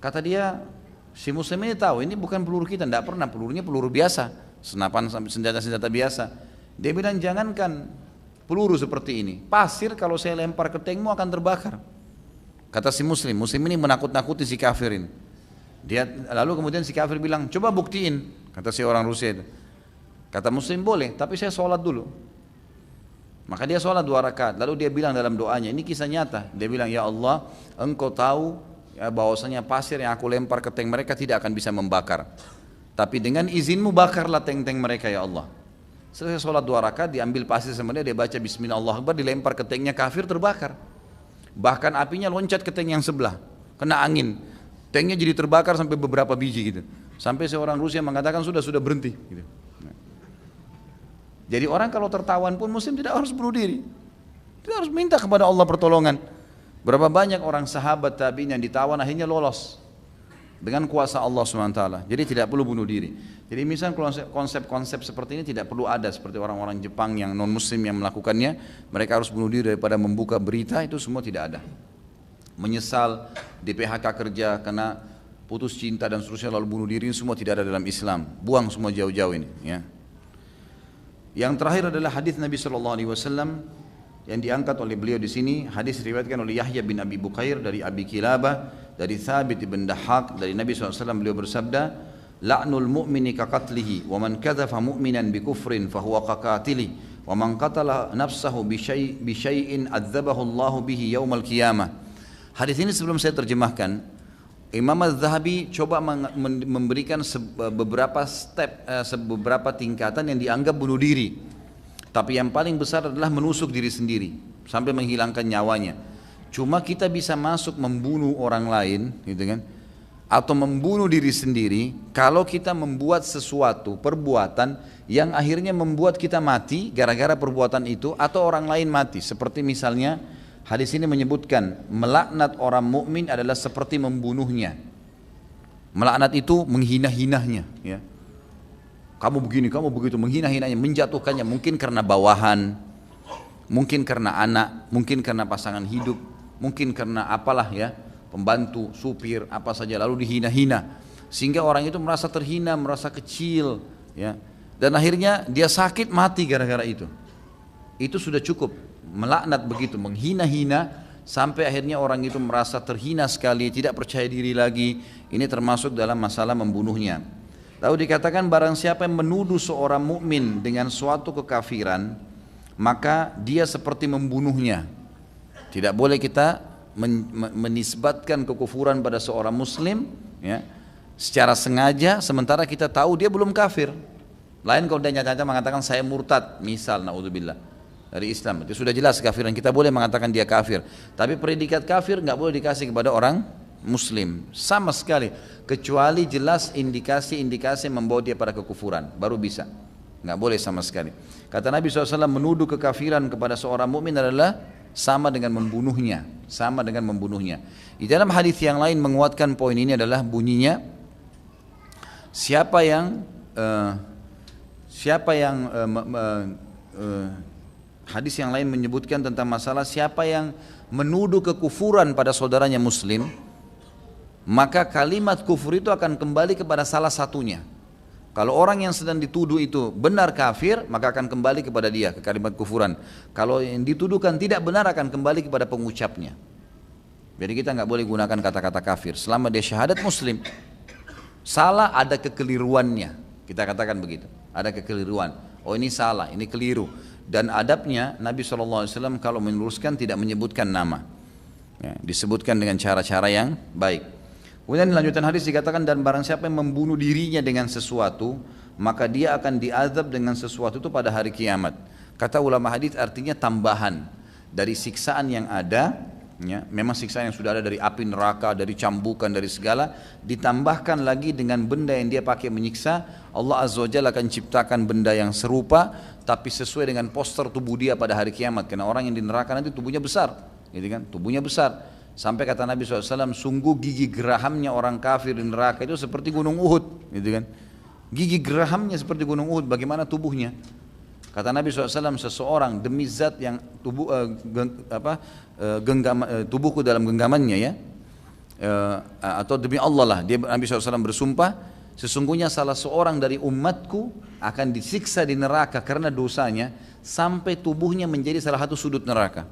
Kata dia, si muslim ini tahu ini bukan peluru kita, tidak pernah, pelurunya peluru biasa, senapan senjata-senjata biasa. Dia bilang jangankan peluru seperti ini, pasir kalau saya lempar ke tankmu akan terbakar. Kata si muslim ini menakut-nakuti si kafirin. Lalu kemudian si kafir bilang, coba buktiin, kata si orang Rusia itu. Kata muslim boleh, tapi saya sholat dulu. Maka dia sholat 2 rakaat. Lalu dia bilang dalam doanya, ini kisah nyata. Dia bilang, ya Allah, engkau tahu ya, bahwasanya pasir yang aku lempar ke tank mereka tidak akan bisa membakar. Tapi dengan izinmu bakarlah tank-tank mereka ya Allah. Selesai sholat 2 rakaat, diambil pasir sama dia baca Bismillah Allahu Akbar, dilempar ke tanknya kafir, terbakar. Bahkan apinya loncat ke tank yang sebelah, kena angin. Tanknya jadi terbakar sampai beberapa biji gitu. Sampai seorang Rusia mengatakan sudah berhenti gitu. Jadi orang kalau tertawan pun muslim tidak harus bunuh diri. Tidak harus minta kepada Allah pertolongan. Berapa banyak orang sahabat tabi'in yang ditawan akhirnya lolos dengan kuasa Allah SWT. Jadi tidak perlu bunuh diri. Jadi misal konsep-konsep seperti ini tidak perlu ada, seperti orang-orang Jepang yang non muslim yang melakukannya, mereka harus bunuh diri daripada membuka berita, itu semua tidak ada. Menyesal di PHK kerja karena putus cinta dan seterusnya lalu bunuh diri, semua tidak ada dalam Islam. Buang semua jauh-jauh ini, ya. Yang terakhir adalah hadis Nabi SAW yang diangkat oleh beliau di sini. Hadis diriwayatkan oleh Yahya bin Abi Bukair dari Abi Kilabah, dari Thabit bin Dahhak, dari Nabi SAW. Beliau bersabda, la'nul mu'mini ka qatlihi wa man kadzafa mu'minan bi kufrin fa huwa ka qatili wa man qatala nafsahu bi syai'in adzabahu Allah bihi yaumal qiyamah. Hadis ini sebelum saya terjemahkan, Imam Az-Zahabi coba memberikan beberapa beberapa tingkatan yang dianggap bunuh diri. Tapi yang paling besar adalah menusuk diri sendiri sampai menghilangkan nyawanya. Cuma kita bisa masuk membunuh orang lain, gitu kan? Atau membunuh diri sendiri kalau kita membuat sesuatu perbuatan yang akhirnya membuat kita mati gara-gara perbuatan itu atau orang lain mati. Seperti misalnya hadis ini menyebutkan melaknat orang mukmin adalah seperti membunuhnya. Melaknat itu menghina-hinanya, ya. kamu begini, kamu begitu, menghina-hinanya, menjatuhkannya, mungkin karena bawahan, mungkin karena anak, mungkin karena pasangan hidup, mungkin karena apalah ya, pembantu, supir, apa saja, lalu dihina-hina, sehingga orang itu merasa terhina, merasa kecil, ya, dan akhirnya dia sakit mati gara-gara itu. Itu sudah cukup, melaknat begitu, menghina-hina, sampai akhirnya orang itu merasa terhina sekali, tidak percaya diri lagi. Ini termasuk dalam masalah membunuhnya. Lalu dikatakan barang siapa yang menuduh seorang mukmin dengan suatu kekafiran, maka dia seperti membunuhnya. Tidak boleh kita menisbatkan kekufuran pada seorang muslim ya, secara sengaja sementara kita tahu dia belum kafir. Lain kalau dia nyata-nyata mengatakan saya murtad, misal naudzubillah dari Islam, itu sudah jelas kafiran, kita boleh mengatakan dia kafir. Tapi predikat kafir nggak boleh dikasih kepada orang muslim sama sekali, kecuali jelas indikasi-indikasi yang membawa dia pada kekufuran, baru bisa. Nggak boleh sama sekali. Kata Nabi SAW, menuduh kekafiran kepada seorang mukmin adalah sama dengan membunuhnya, sama dengan membunuhnya. Di dalam hadis yang lain menguatkan poin ini adalah bunyinya, hadis yang lain menyebutkan tentang masalah siapa yang menuduh kekufuran pada saudaranya muslim, maka kalimat kufur itu akan kembali kepada salah satunya. Kalau orang yang sedang dituduh itu benar kafir, maka akan kembali kepada dia, ke kalimat kufuran. Kalau yang dituduhkan tidak benar, akan kembali kepada pengucapnya. Jadi kita nggak boleh gunakan kata-kata kafir selama dia syahadat muslim. Salah, ada kekeliruannya, kita katakan begitu, ada kekeliruan. Oh ini salah, ini keliru. Dan adabnya Nabi SAW kalau meluruskan tidak menyebutkan nama ya, disebutkan dengan cara-cara yang baik. Kemudian di lanjutan hadis dikatakan, dan barang siapa yang membunuh dirinya dengan sesuatu, maka dia akan diazab dengan sesuatu itu pada hari kiamat. Kata ulama hadis artinya tambahan dari siksaan yang ada ya, memang siksaan yang sudah ada dari api neraka, dari cambukan, dari segala, ditambahkan lagi dengan benda yang dia pakai menyiksa. Allah Azza wa Jalla akan ciptakan benda yang serupa tapi sesuai dengan poster tubuh dia pada hari kiamat, karena orang yang di neraka nanti tubuhnya besar gitu kan, tubuhnya besar. Sampai kata Nabi SAW, sungguh gigi gerahamnya orang kafir di neraka itu seperti gunung Uhud gitu kan. Gigi gerahamnya seperti gunung Uhud, bagaimana tubuhnya? Kata Nabi SAW, seseorang demi zat yang tubuhku dalam genggamannya ya, atau demi Allah lah, Nabi SAW bersumpah, sesungguhnya salah seorang dari umatku akan disiksa di neraka karena dosanya sampai tubuhnya menjadi salah satu sudut neraka.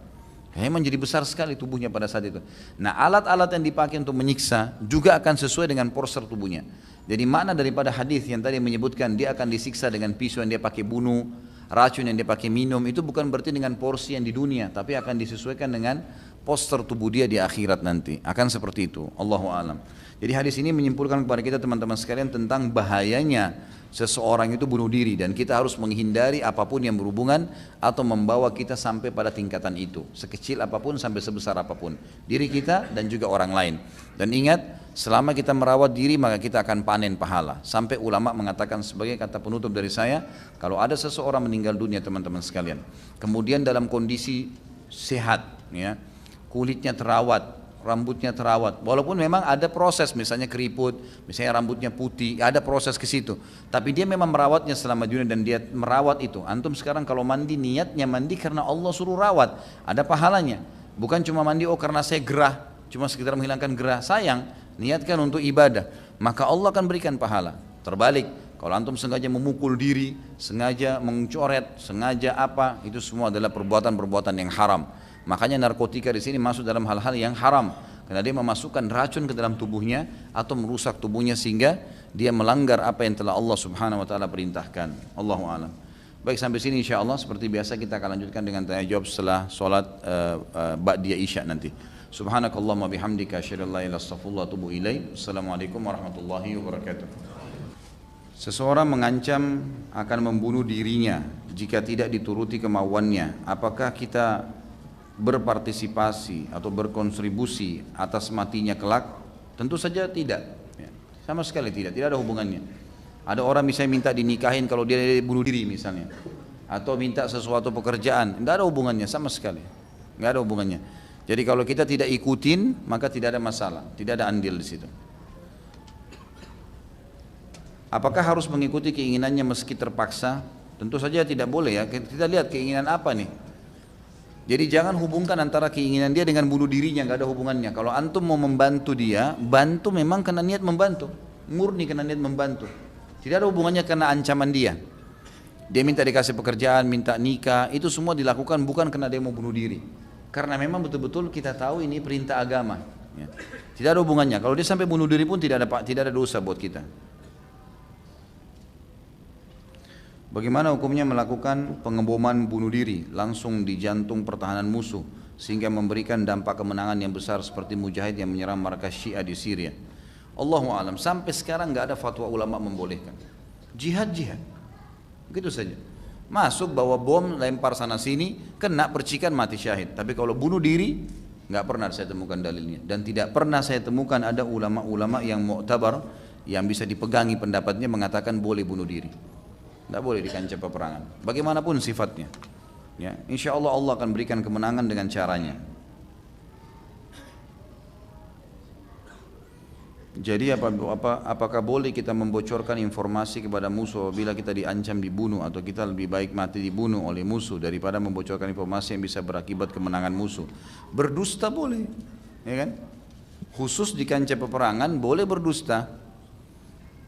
Memang jadi besar sekali tubuhnya pada saat itu. Nah, alat-alat yang dipakai untuk menyiksa juga akan sesuai dengan poster tubuhnya. Jadi makna daripada hadis yang tadi menyebutkan dia akan disiksa dengan pisau yang dia pakai bunuh, racun yang dia pakai minum, itu bukan berarti dengan porsi yang di dunia, tapi akan disesuaikan dengan poster tubuh dia di akhirat nanti. Akan seperti itu. Allahu a'lam. Jadi hadis ini menyimpulkan kepada kita teman-teman sekalian tentang bahayanya seseorang itu bunuh diri, dan kita harus menghindari apapun yang berhubungan atau membawa kita sampai pada tingkatan itu, sekecil apapun sampai sebesar apapun, diri kita dan juga orang lain. Dan ingat, selama kita merawat diri maka kita akan panen pahala. Sampai ulama mengatakan sebagai kata penutup dari saya, kalau ada seseorang meninggal dunia teman-teman sekalian, kemudian dalam kondisi sehat ya, kulitnya terawat, rambutnya terawat, walaupun memang ada proses, misalnya keriput, misalnya rambutnya putih, ada proses ke situ, tapi dia memang merawatnya selama dunia dan dia merawat itu. Antum sekarang kalau mandi, niatnya mandi karena Allah suruh rawat, ada pahalanya. Bukan cuma mandi oh karena saya gerah, cuma sekedar menghilangkan gerah, sayang, niatkan untuk ibadah, maka Allah akan berikan pahala. Terbalik, kalau antum sengaja memukul diri, sengaja mencoret, sengaja apa, itu semua adalah perbuatan-perbuatan yang haram. Makanya narkotika di sini masuk dalam hal-hal yang haram, karena dia memasukkan racun ke dalam tubuhnya atau merusak tubuhnya sehingga dia melanggar apa yang telah Allah Subhanahu wa taala perintahkan. Allahu a'lam. Baik, sampai sini insyaallah. Seperti biasa kita akan lanjutkan dengan tanya jawab setelah salat ba'diyah isya nanti. Subhanakallahumma bihamdika asyhadu an la ilaha illa anta astaghfiruka wa atubu ilaik. Assalamualaikum warahmatullahi wabarakatuh. Seseorang mengancam akan membunuh dirinya jika tidak dituruti kemauannya. Apakah kita berpartisipasi atau berkontribusi atas matinya kelak? Tentu saja tidak ya. Sama sekali tidak ada hubungannya. Ada orang misalnya minta dinikahin kalau dia bunuh diri misalnya, atau minta sesuatu pekerjaan, tidak ada hubungannya sama sekali, tidak ada hubungannya. Jadi kalau kita tidak ikutin maka tidak ada masalah, tidak ada andil di situ. Apakah harus mengikuti keinginannya meski terpaksa? Tentu saja tidak boleh ya. Kita lihat keinginan apa nih. Jadi jangan hubungkan antara keinginan dia dengan bunuh dirinya, nggak ada hubungannya. Kalau antum mau membantu dia, bantu memang karena niat membantu, murni karena niat membantu. Tidak ada hubungannya karena ancaman dia. Dia minta dikasih pekerjaan, minta nikah, itu semua dilakukan bukan karena dia mau bunuh diri. Karena memang betul-betul kita tahu ini perintah agama. Ya. Tidak ada hubungannya. Kalau dia sampai bunuh diri pun tidak ada dosa buat kita. Bagaimana hukumnya melakukan pengeboman bunuh diri langsung di jantung pertahanan musuh sehingga memberikan dampak kemenangan yang besar seperti mujahid yang menyerang markas Syiah di Syria? Allahu a'lam. Sampai sekarang nggak ada fatwa ulama membolehkan. Jihad, begitu saja. Masuk bawa bom, lempar sana sini, kena percikan mati syahid. Tapi kalau bunuh diri nggak pernah saya temukan dalilnya dan tidak pernah saya temukan ada ulama-ulama yang mu'tabar yang bisa dipegangi pendapatnya mengatakan boleh bunuh diri. Tidak boleh di kancah peperangan, bagaimanapun sifatnya. Ya, insya Allah Allah akan berikan kemenangan dengan caranya. Jadi apakah boleh kita membocorkan informasi kepada musuh bila kita diancam dibunuh atau kita lebih baik mati dibunuh oleh musuh daripada membocorkan informasi yang bisa berakibat kemenangan musuh? Berdusta boleh, ya kan? Khusus di kancah peperangan boleh berdusta.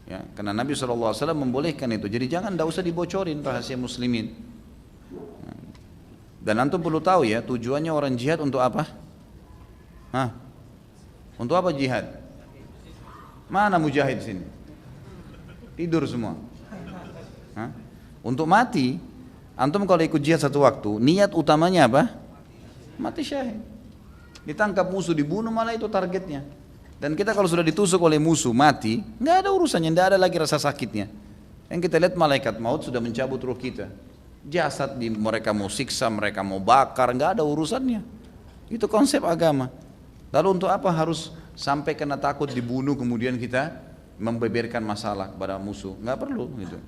Ya, karena Nabi SAW membolehkan itu. Jadi tidak usah dibocorin rahasia muslimin. Dan antum perlu tahu ya, tujuannya orang jihad untuk apa? Untuk apa jihad? Mana mujahid sini? Tidur semua. Untuk mati. Antum kalau ikut jihad satu waktu, niat utamanya apa? Mati syahid. Ditangkap musuh, dibunuh, malah itu targetnya. Dan kita kalau sudah ditusuk oleh musuh mati, nggak ada urusannya, nggak ada lagi rasa sakitnya. Yang kita lihat malaikat maut sudah mencabut ruh kita. Jasad mereka mau siksa, mereka mau bakar, nggak ada urusannya. Itu konsep agama. Lalu untuk apa harus sampai kena takut dibunuh kemudian kita membeberkan masalah kepada musuh? Nggak perlu gitu.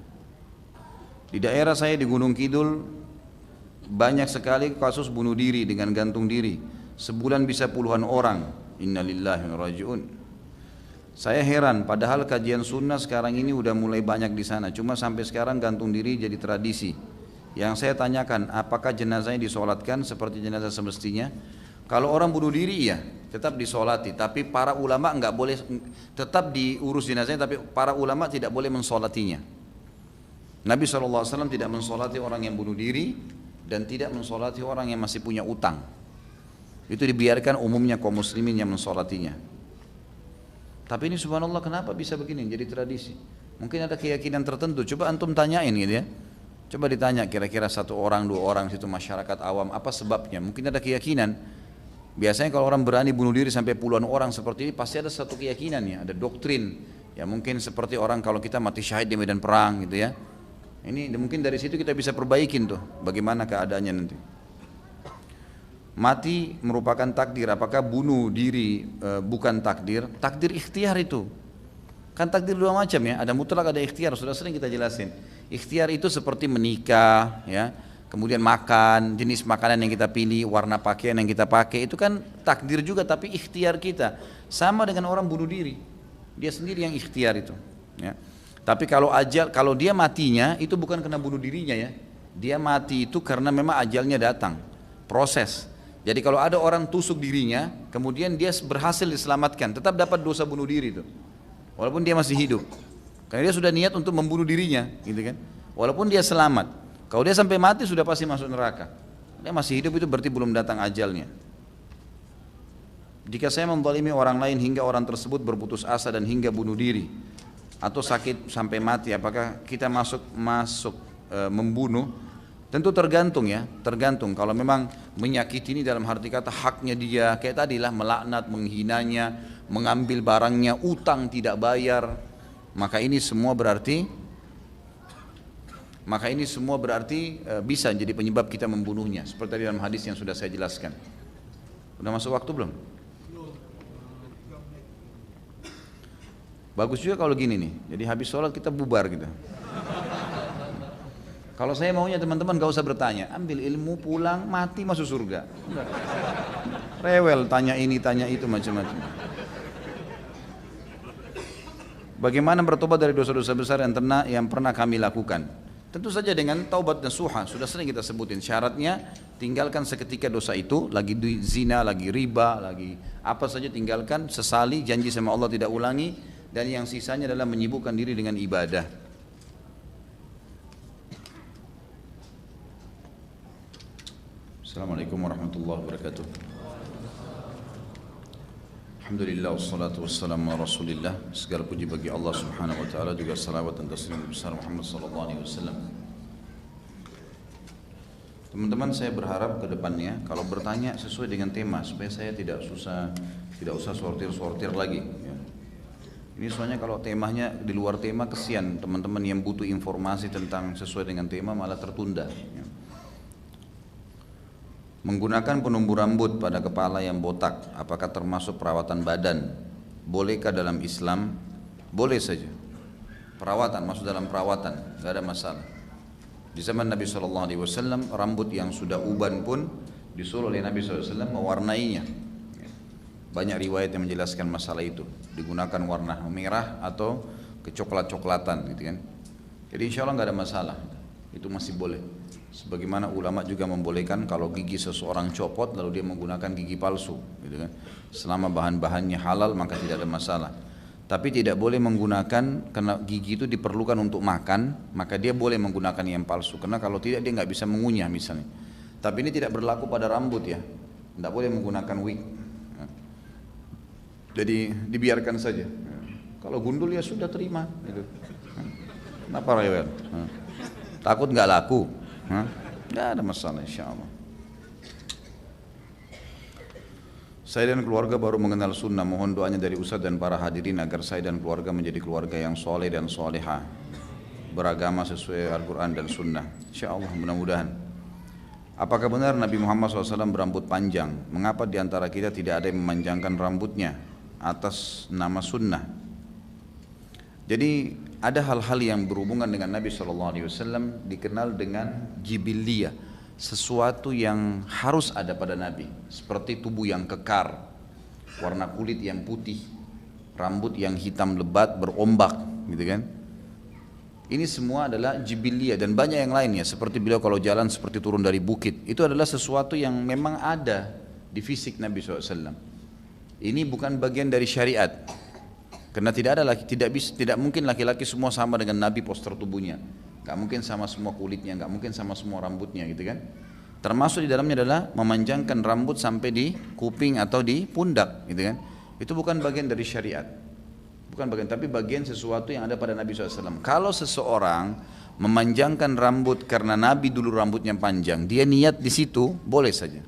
Di daerah saya di Gunung Kidul banyak sekali kasus bunuh diri dengan gantung diri. Sebulan bisa puluhan orang. Innalillahi wa inna ilaihi raji'un. Saya heran, padahal kajian sunnah sekarang ini udah mulai banyak di sana. Cuma sampai sekarang gantung diri jadi tradisi. Yang saya tanyakan, apakah jenazahnya disolatkan seperti jenazah semestinya? Kalau orang bunuh diri iya, tetap disolati. Tapi para ulama nggak boleh, tetap diurus jenazahnya. Tapi para ulama tidak boleh mensolatinya. Nabi SAW tidak mensolati orang yang bunuh diri dan tidak mensolati orang yang masih punya utang. Itu dibiarkan umumnya kaum muslimin yang mensolatinya. Tapi ini subhanallah kenapa bisa begini jadi tradisi? Mungkin ada keyakinan tertentu. Coba antum tanyain gitu ya. Coba ditanya kira-kira satu orang, dua orang situ masyarakat awam apa sebabnya? Mungkin ada keyakinan. Biasanya kalau orang berani bunuh diri sampai puluhan orang seperti ini pasti ada satu keyakinan ya, ada doktrin. Ya mungkin seperti orang kalau kita mati syahid di medan perang gitu ya. Ini mungkin dari situ kita bisa perbaikin tuh bagaimana keadaannya nanti. Mati merupakan takdir, apakah bunuh diri bukan takdir? Takdir ikhtiar itu. Kan takdir dua macam ya, ada mutlak ada ikhtiar, sudah sering kita jelasin. Ikhtiar itu seperti menikah, ya, kemudian makan, jenis makanan yang kita pilih, warna pakaian yang kita pakai, itu kan takdir juga tapi ikhtiar kita. Sama dengan orang bunuh diri, dia sendiri yang ikhtiar itu. Ya. Tapi kalau dia matinya itu bukan karena bunuh dirinya ya, dia mati itu karena memang ajalnya datang, proses. Jadi kalau ada orang tusuk dirinya, kemudian dia berhasil diselamatkan, tetap dapat dosa bunuh diri itu, walaupun dia masih hidup, karena dia sudah niat untuk membunuh dirinya, gitu kan? Walaupun dia selamat, kalau dia sampai mati sudah pasti masuk neraka. Dia masih hidup itu berarti belum datang ajalnya. Jika saya menzalimi orang lain hingga orang tersebut berputus asa dan hingga bunuh diri atau sakit sampai mati, apakah kita masuk membunuh? Tentu tergantung ya, tergantung. Kalau memang menyakiti ini dalam arti kata haknya dia, kayak tadilah melaknat, menghinanya, mengambil barangnya, utang tidak bayar, maka ini semua berarti bisa jadi penyebab kita membunuhnya. Seperti dalam hadis yang sudah saya jelaskan. Udah masuk waktu belum? Bagus juga kalau gini nih, jadi habis sholat kita bubar gitu. Kalau saya maunya teman-teman gak usah bertanya, ambil ilmu pulang mati masuk surga. Enggak. Rewel tanya ini tanya itu macam-macam. Bagaimana bertobat dari dosa-dosa besar yang pernah kami lakukan? Tentu saja dengan taubat nasuha. Sudah sering kita sebutin syaratnya, tinggalkan seketika dosa itu, lagi zina, lagi riba, lagi apa saja tinggalkan, sesali, janji sama Allah tidak ulangi, dan yang sisanya adalah menyibukkan diri dengan ibadah. Assalamualaikum warahmatullahi wabarakatuh. Alhamdulillah wassalatu wassalamu ala Rasulillah. Segala puji bagi Allah Subhanahu wa taala, juga salawat dan taslim besar Muhammad sallallahu alaihi wasallam. Teman-teman, saya berharap ke depannya kalau bertanya sesuai dengan tema supaya saya tidak usah sortir-sortir lagi ya. Ini soalnya kalau temanya di luar tema kesian teman-teman yang butuh informasi tentang sesuai dengan tema malah tertunda ya. Menggunakan penumbuh rambut pada kepala yang botak, apakah termasuk perawatan badan? Bolehkah dalam Islam? Boleh saja. Perawatan, masuk dalam perawatan, tidak ada masalah. Di zaman Nabi SAW, rambut yang sudah uban pun disuruh oleh Nabi SAW mewarnainya. Banyak riwayat yang menjelaskan masalah itu. Digunakan warna merah atau kecoklat-coklatan gitu kan. Jadi insya Allah nggak ada masalah. Itu masih boleh. Sebagaimana ulama juga membolehkan kalau gigi seseorang copot lalu dia menggunakan gigi palsu gitu kan. Selama bahan-bahannya halal maka tidak ada masalah. Tapi tidak boleh menggunakan, karena gigi itu diperlukan untuk makan, maka dia boleh menggunakan yang palsu, karena kalau tidak dia nggak bisa mengunyah misalnya. Tapi ini tidak berlaku pada rambut ya, tidak boleh menggunakan wig. Jadi dibiarkan saja. Kalau gundul ya sudah terima gitu. Kenapa rewel? Takut nggak laku? Nggak ada masalah insya Allah. Saya dan keluarga baru mengenal sunnah, mohon doanya dari Ustaz dan para hadirin agar saya dan keluarga menjadi keluarga yang soleh dan soleha, beragama sesuai Al-Quran dan sunnah. Insya Allah mudah-mudahan. Apakah benar Nabi Muhammad SAW berambut panjang? Mengapa di antara kita tidak ada yang memanjangkan rambutnya atas nama sunnah? Jadi ada hal-hal yang berhubungan dengan Nabi SAW dikenal dengan jibiliyah, sesuatu yang harus ada pada Nabi, seperti tubuh yang kekar, warna kulit yang putih, rambut yang hitam lebat berombak, gitu kan? Ini semua adalah jibiliyah dan banyak yang lainnya, seperti beliau kalau jalan seperti turun dari bukit. Itu adalah sesuatu yang memang ada di fisik Nabi SAW. Ini bukan bagian dari syariat. Karena tidak mungkin laki-laki semua sama dengan Nabi postur tubuhnya, nggak mungkin sama semua kulitnya, nggak mungkin sama semua rambutnya, gitu kan? Termasuk di dalamnya adalah memanjangkan rambut sampai di kuping atau di pundak, gitu kan? Itu bukan bagian dari syariat, bukan bagian, tapi bagian sesuatu yang ada pada Nabi SAW. Kalau seseorang memanjangkan rambut karena Nabi dulu rambutnya panjang, dia niat di situ, boleh saja.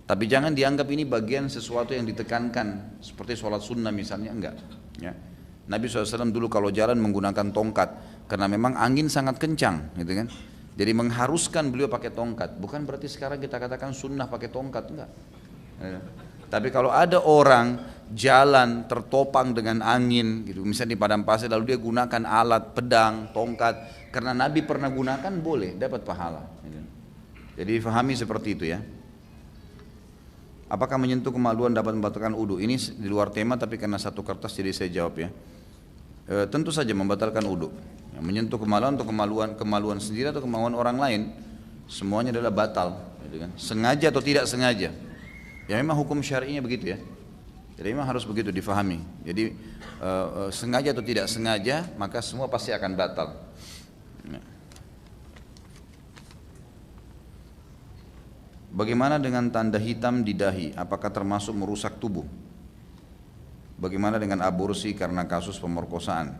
Tapi jangan dianggap ini bagian sesuatu yang ditekankan, seperti sholat sunnah misalnya, enggak. Ya. Nabi SAW dulu kalau jalan menggunakan tongkat, karena memang angin sangat kencang, gitu kan. Jadi mengharuskan beliau pakai tongkat. Bukan berarti sekarang kita katakan sunnah pakai tongkat, enggak. Ya. Tapi kalau ada orang jalan tertopang dengan angin, gitu, misalnya di padang pasir, lalu dia gunakan alat, pedang, tongkat, karena Nabi pernah gunakan, boleh, dapat pahala. Gitu. Jadi difahami seperti itu ya. Apakah menyentuh kemaluan dapat membatalkan wudu? Ini di luar tema tapi karena satu kertas jadi saya jawab ya. Tentu saja membatalkan wudu. Ya, menyentuh kemaluan atau kemaluan sendiri atau kemaluan orang lain, semuanya adalah batal. Gitu kan? Sengaja atau tidak sengaja. Ya memang hukum syar'inya begitu ya. Jadi memang harus begitu difahami. Jadi sengaja atau tidak sengaja maka semua pasti akan batal. Ya. Bagaimana dengan tanda hitam di dahi? Apakah termasuk merusak tubuh? Bagaimana dengan aborsi karena kasus pemerkosaan?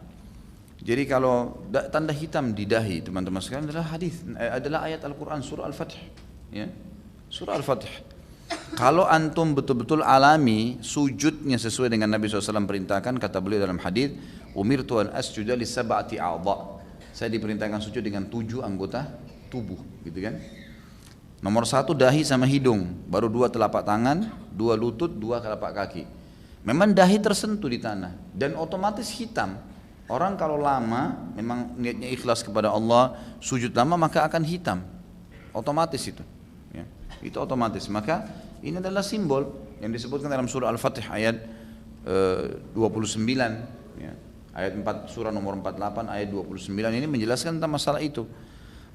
Jadi kalau tanda hitam di dahi, teman-teman sekalian, adalah ayat Al-Quran surah Al-Fatih. Ya. Surah Al-Fatih. Kalau antum betul-betul alami sujudnya sesuai dengan Nabi SAW perintahkan, kata beliau dalam hadis, umirtu an asjuda li sab'ati a'dha. Saya diperintahkan sujud dengan 7 anggota tubuh, gitu kan? Nomor 1 dahi sama hidung, baru 2 telapak tangan, 2 lutut, 2 telapak kaki. Memang dahi tersentuh di tanah dan otomatis hitam. Orang kalau lama, memang niatnya ikhlas kepada Allah, sujud lama maka akan hitam. Otomatis itu. Ya, itu otomatis. Maka ini adalah simbol yang disebutkan dalam surah Al-Fatih ayat 29. Ya. Ayat 4 surah nomor 48 ayat 29 ini menjelaskan tentang masalah itu.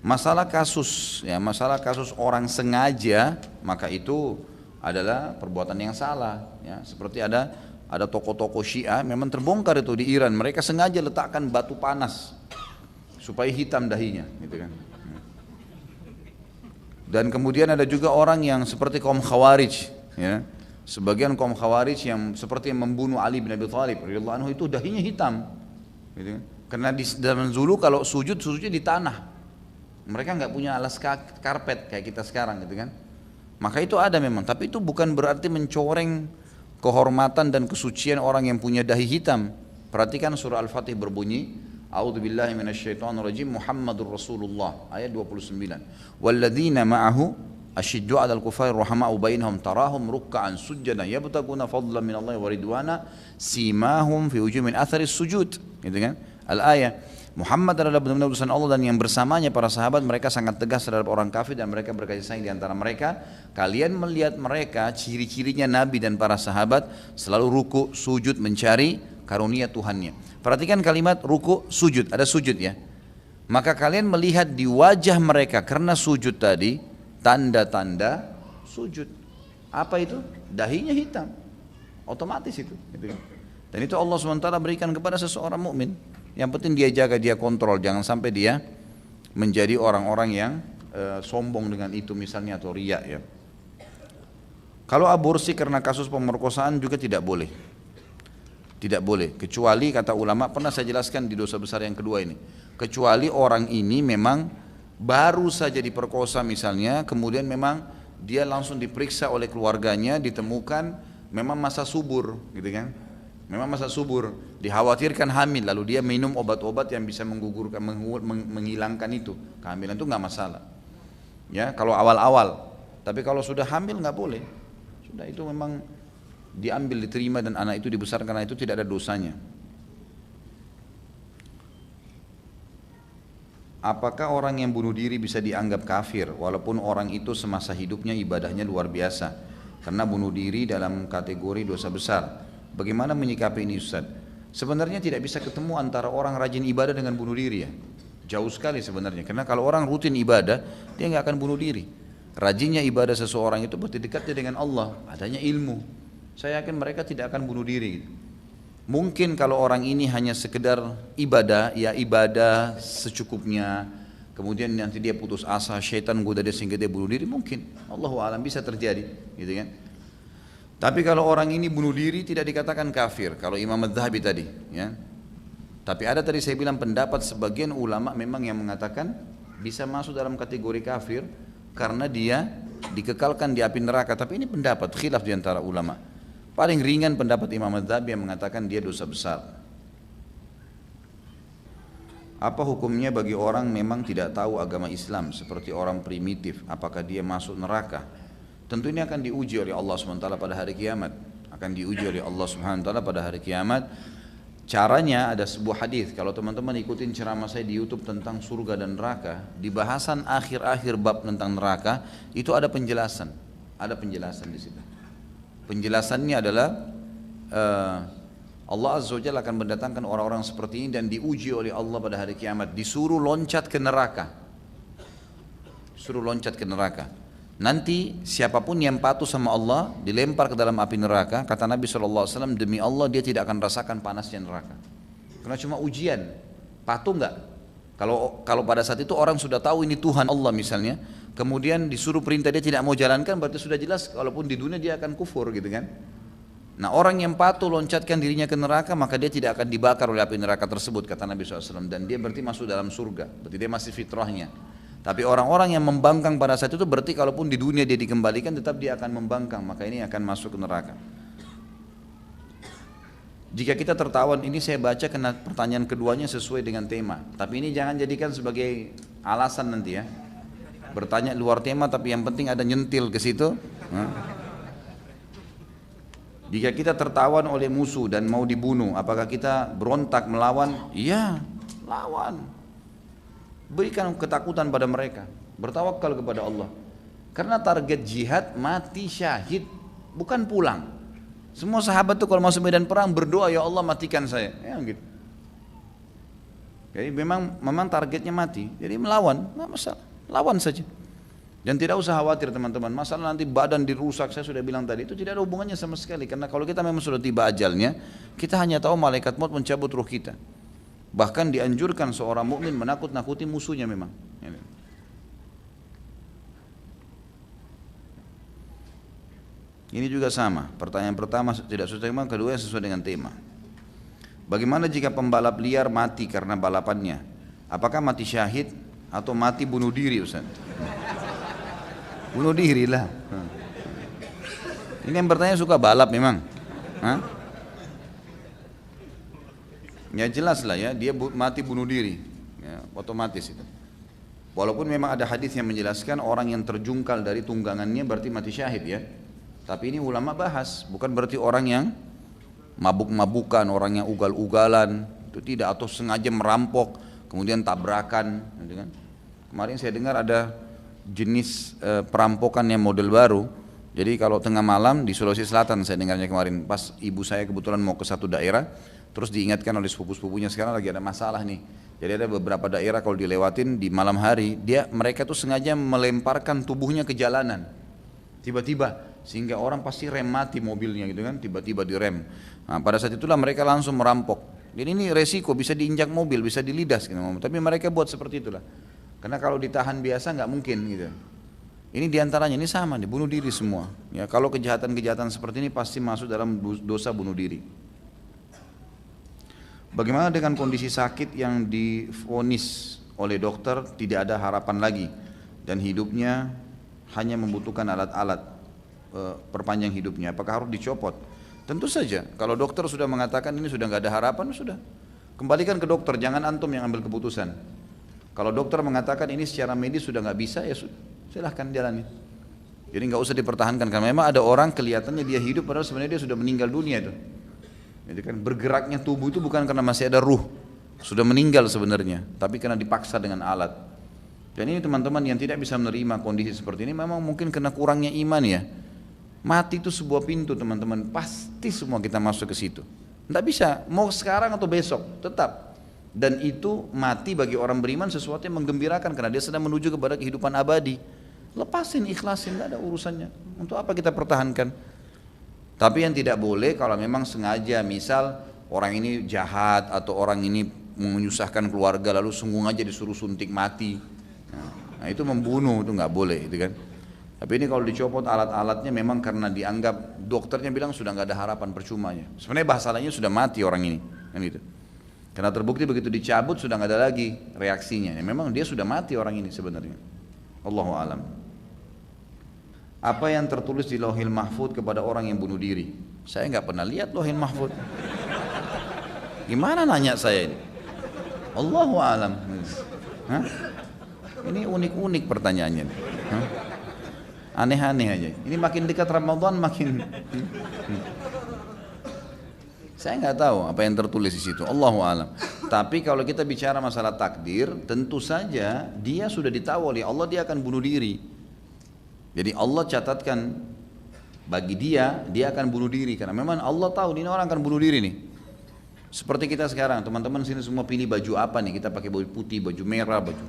Masalah kasus ya, masalah kasus orang sengaja, maka itu adalah perbuatan yang salah ya. Seperti ada tokoh-tokoh Syiah memang terbongkar itu di Iran, mereka sengaja letakkan batu panas supaya hitam dahinya gitu kan. Dan kemudian ada juga orang yang seperti kaum Khawarij ya. Sebagian kaum Khawarij yang seperti yang membunuh Ali bin Abi Thalib radhiyallahu anhu itu dahinya hitam gitu kan. Karena di zaman dulu kalau sujudnya di tanah, mereka nggak punya alas karpet kayak kita sekarang gitu kan. Maka itu ada memang, tapi itu bukan berarti mencoreng kehormatan dan kesucian orang yang punya dahi hitam. Perhatikan surah Al-Fatih berbunyi A'udzubillahi minasyaitonirrajim, Muhammadur Rasulullah ayat 29. Walladzina ma'ahu asyiddu 'alal kufari rahama'u bainahum tarahum ruk'an sujjadan yabtaguna fadlan minallahi wa ridwana simahum fi wujuhihim min atharis sujud. Gitu kan? Al-ayah. Muhammad adalah benar-benar utusan Allah dan yang bersamanya para sahabat, mereka sangat tegas terhadap orang kafir dan mereka berkasih sayang di antara mereka. Kalian melihat mereka, ciri-cirinya Nabi dan para sahabat selalu ruku, sujud mencari karunia Tuhannya. Perhatikan kalimat ruku, sujud, ada sujud ya. Maka kalian melihat di wajah mereka karena sujud tadi tanda-tanda sujud. Apa itu? Dahinya hitam. Otomatis itu. Dan itu Allah SWT berikan kepada seseorang mukmin. Yang penting dia jaga, dia kontrol, jangan sampai dia menjadi orang-orang yang sombong dengan itu misalnya atau riya ya. Kalau aborsi karena kasus pemerkosaan juga tidak boleh. Tidak boleh, kecuali kata ulama, pernah saya jelaskan di dosa besar yang kedua ini. Kecuali orang ini memang baru saja diperkosa misalnya, kemudian memang dia langsung diperiksa oleh keluarganya, ditemukan memang masa subur gitu kan. Memang masa subur, dikhawatirkan hamil, lalu dia minum obat-obat yang bisa menggugurkan, menghilangkan itu. Kehamilan itu nggak masalah. Ya, kalau awal-awal. Tapi kalau sudah hamil nggak boleh. Sudah itu memang diambil, diterima dan anak itu dibesarkan, karena itu tidak ada dosanya. Apakah orang yang bunuh diri bisa dianggap kafir walaupun orang itu semasa hidupnya ibadahnya luar biasa? Karena bunuh diri dalam kategori dosa besar. Bagaimana menyikapi ini Ustaz? Sebenarnya tidak bisa ketemu antara orang rajin ibadah dengan bunuh diri ya. Jauh sekali sebenarnya. Karena kalau orang rutin ibadah, dia nggak akan bunuh diri. Rajinnya ibadah seseorang itu berarti dekatnya dengan Allah, adanya ilmu. Saya yakin mereka tidak akan bunuh diri. Mungkin kalau orang ini hanya sekedar ibadah, ya ibadah secukupnya. Kemudian nanti dia putus asa, syaitan goda dia sehingga dia bunuh diri, mungkin. Allahu a'lam, bisa terjadi, gitu kan? Tapi kalau orang ini bunuh diri tidak dikatakan kafir, kalau Imam Adz-Dzahabi tadi ya. Tapi ada tadi saya bilang pendapat sebagian ulama memang yang mengatakan bisa masuk dalam kategori kafir karena dia dikekalkan di api neraka. Tapi ini pendapat khilaf di antara ulama. Paling ringan pendapat Imam Adz-Dzahabi yang mengatakan dia dosa besar. Apa hukumnya bagi orang memang tidak tahu agama Islam seperti orang primitif, apakah dia masuk neraka? Tentu ini akan diuji oleh Allah SWT pada hari kiamat. Akan diuji oleh Allah SWT pada hari kiamat. Caranya ada sebuah hadis. Kalau teman-teman ikutin ceramah saya di YouTube tentang surga dan neraka, di bahasan akhir-akhir bab tentang neraka itu ada penjelasan. Ada penjelasan di situ. Penjelasannya adalah Allah Azza wa Jalla akan mendatangkan orang-orang seperti ini dan diuji oleh Allah pada hari kiamat. Disuruh loncat ke neraka. Disuruh loncat ke neraka. Nanti siapapun yang patuh sama Allah dilempar ke dalam api neraka. Kata Nabi SAW, demi Allah dia tidak akan rasakan panasnya neraka. Karena cuma ujian. Patuh enggak? Kalau pada saat itu orang sudah tahu ini Tuhan Allah misalnya, kemudian disuruh perintah dia tidak mau jalankan, berarti sudah jelas walaupun di dunia dia akan kufur gitu kan. Nah orang yang patuh loncatkan dirinya ke neraka, maka dia tidak akan dibakar oleh api neraka tersebut, kata Nabi SAW. Dan dia berarti masuk dalam surga, berarti dia masih fitrahnya. Tapi orang-orang yang membangkang pada saat itu berarti kalaupun di dunia dia dikembalikan tetap dia akan membangkang, maka ini akan masuk ke neraka. Jika kita tertawan, ini saya baca karena pertanyaan keduanya sesuai dengan tema. Tapi ini jangan jadikan sebagai alasan nanti ya. Bertanya luar tema tapi yang penting ada nyentil ke situ. Jika kita tertawan oleh musuh dan mau dibunuh, apakah kita berontak melawan? Iya, lawan. Berikan ketakutan pada mereka, bertawakal kepada Allah. Karena target jihad mati syahid, bukan pulang. Semua sahabat tuh kalau masuk medan perang berdoa, ya Allah matikan saya, ya gitu. Jadi memang targetnya mati. Jadi melawan, nggak masalah, lawan saja. Dan tidak usah khawatir teman-teman, masalah nanti badan dirusak, saya sudah bilang tadi, itu tidak ada hubungannya sama sekali. Karena kalau kita memang sudah tiba ajalnya, kita hanya tahu malaikat maut mencabut ruh kita. Bahkan dianjurkan seorang mukmin menakut-nakuti musuhnya memang. Ini juga sama, pertanyaan pertama tidak sesuai tema, kedua sesuai dengan tema. Bagaimana jika pembalap liar mati karena balapannya? Apakah mati syahid atau mati bunuh diri, Ustaz? Bunuh diri lah. Ini yang bertanya suka balap memang. Hah? Ya jelas lah ya, dia mati bunuh diri, ya, otomatis itu. Walaupun memang ada hadis yang menjelaskan orang yang terjungkal dari tunggangannya berarti mati syahid ya. Tapi ini ulama bahas, bukan berarti orang yang mabuk-mabukan, orang yang ugal-ugalan, itu tidak, atau sengaja merampok, kemudian tabrakan. Gitu kan. Kemarin saya dengar ada jenis perampokan yang model baru. Jadi kalau tengah malam di Sulawesi Selatan saya dengarnya kemarin, pas ibu saya kebetulan mau ke satu daerah, terus diingatkan oleh sepupu-sepupunya sekarang lagi ada masalah nih. Jadi ada beberapa daerah kalau dilewatin di malam hari, mereka tuh sengaja melemparkan tubuhnya ke jalanan, tiba-tiba, sehingga orang pasti rem mati mobilnya gitu kan, tiba-tiba direm. Nah, pada saat itulah mereka langsung merampok. Jadi ini resiko, bisa diinjak mobil, bisa dilidas gitu. Tapi mereka buat seperti itulah. Karena kalau ditahan biasa nggak mungkin gitu. Ini diantaranya, ini sama, bunuh diri semua. Ya, kalau kejahatan-kejahatan seperti ini pasti masuk dalam dosa bunuh diri. Bagaimana dengan kondisi sakit yang divonis oleh dokter tidak ada harapan lagi dan hidupnya hanya membutuhkan alat-alat perpanjang hidupnya, apakah harus dicopot? Tentu saja, kalau dokter sudah mengatakan ini sudah nggak ada harapan, sudah kembalikan ke dokter, jangan antum yang ambil keputusan. Kalau dokter mengatakan ini secara medis sudah nggak bisa, ya sudah, silahkan jalani. Jadi nggak usah dipertahankan, karena memang ada orang kelihatannya dia hidup padahal sebenarnya dia sudah meninggal dunia itu. Jadi kan bergeraknya tubuh itu bukan karena masih ada ruh, sudah meninggal sebenarnya, tapi karena dipaksa dengan alat. Dan ini teman-teman yang tidak bisa menerima kondisi seperti ini memang mungkin kena kurangnya iman ya. Mati itu sebuah pintu teman-teman, pasti semua kita masuk ke situ. Tidak bisa, mau sekarang atau besok, tetap. Dan itu mati bagi orang beriman sesuatu yang menggembirakan karena dia sedang menuju kepada kehidupan abadi. Lepasin, ikhlasin, tidak ada urusannya. Untuk apa kita pertahankan? Tapi yang tidak boleh kalau memang sengaja, misal orang ini jahat atau orang ini menyusahkan keluarga lalu sungguh aja disuruh suntik mati. Nah itu membunuh, itu nggak boleh, gitu kan. Tapi ini kalau dicopot alat-alatnya memang karena dianggap dokternya bilang sudah nggak ada harapan, percumanya. Sebenarnya bahasanya sudah mati orang ini, kan gitu. Karena terbukti begitu dicabut sudah nggak ada lagi reaksinya. Ya, memang dia sudah mati orang ini sebenarnya. Allahu a'lam. Apa yang tertulis di Lauhil Mahfuz kepada orang yang bunuh diri? Saya nggak pernah lihat Lauhil Mahfuz. Gimana nanya saya ini? Allahu a'lam. Hah? Ini unik-unik pertanyaannya. Hah? Aneh-aneh aja. Ini makin dekat Ramadan makin. Saya nggak tahu apa yang tertulis di situ. Allahu a'lam. Tapi kalau kita bicara masalah takdir, tentu saja dia sudah ditahu oleh Allah dia akan bunuh diri. Jadi Allah catatkan bagi dia akan bunuh diri karena memang Allah tahu ini orang akan bunuh diri nih. Seperti kita sekarang, teman-teman sini semua pilih baju apa nih? Kita pakai baju putih, baju merah, baju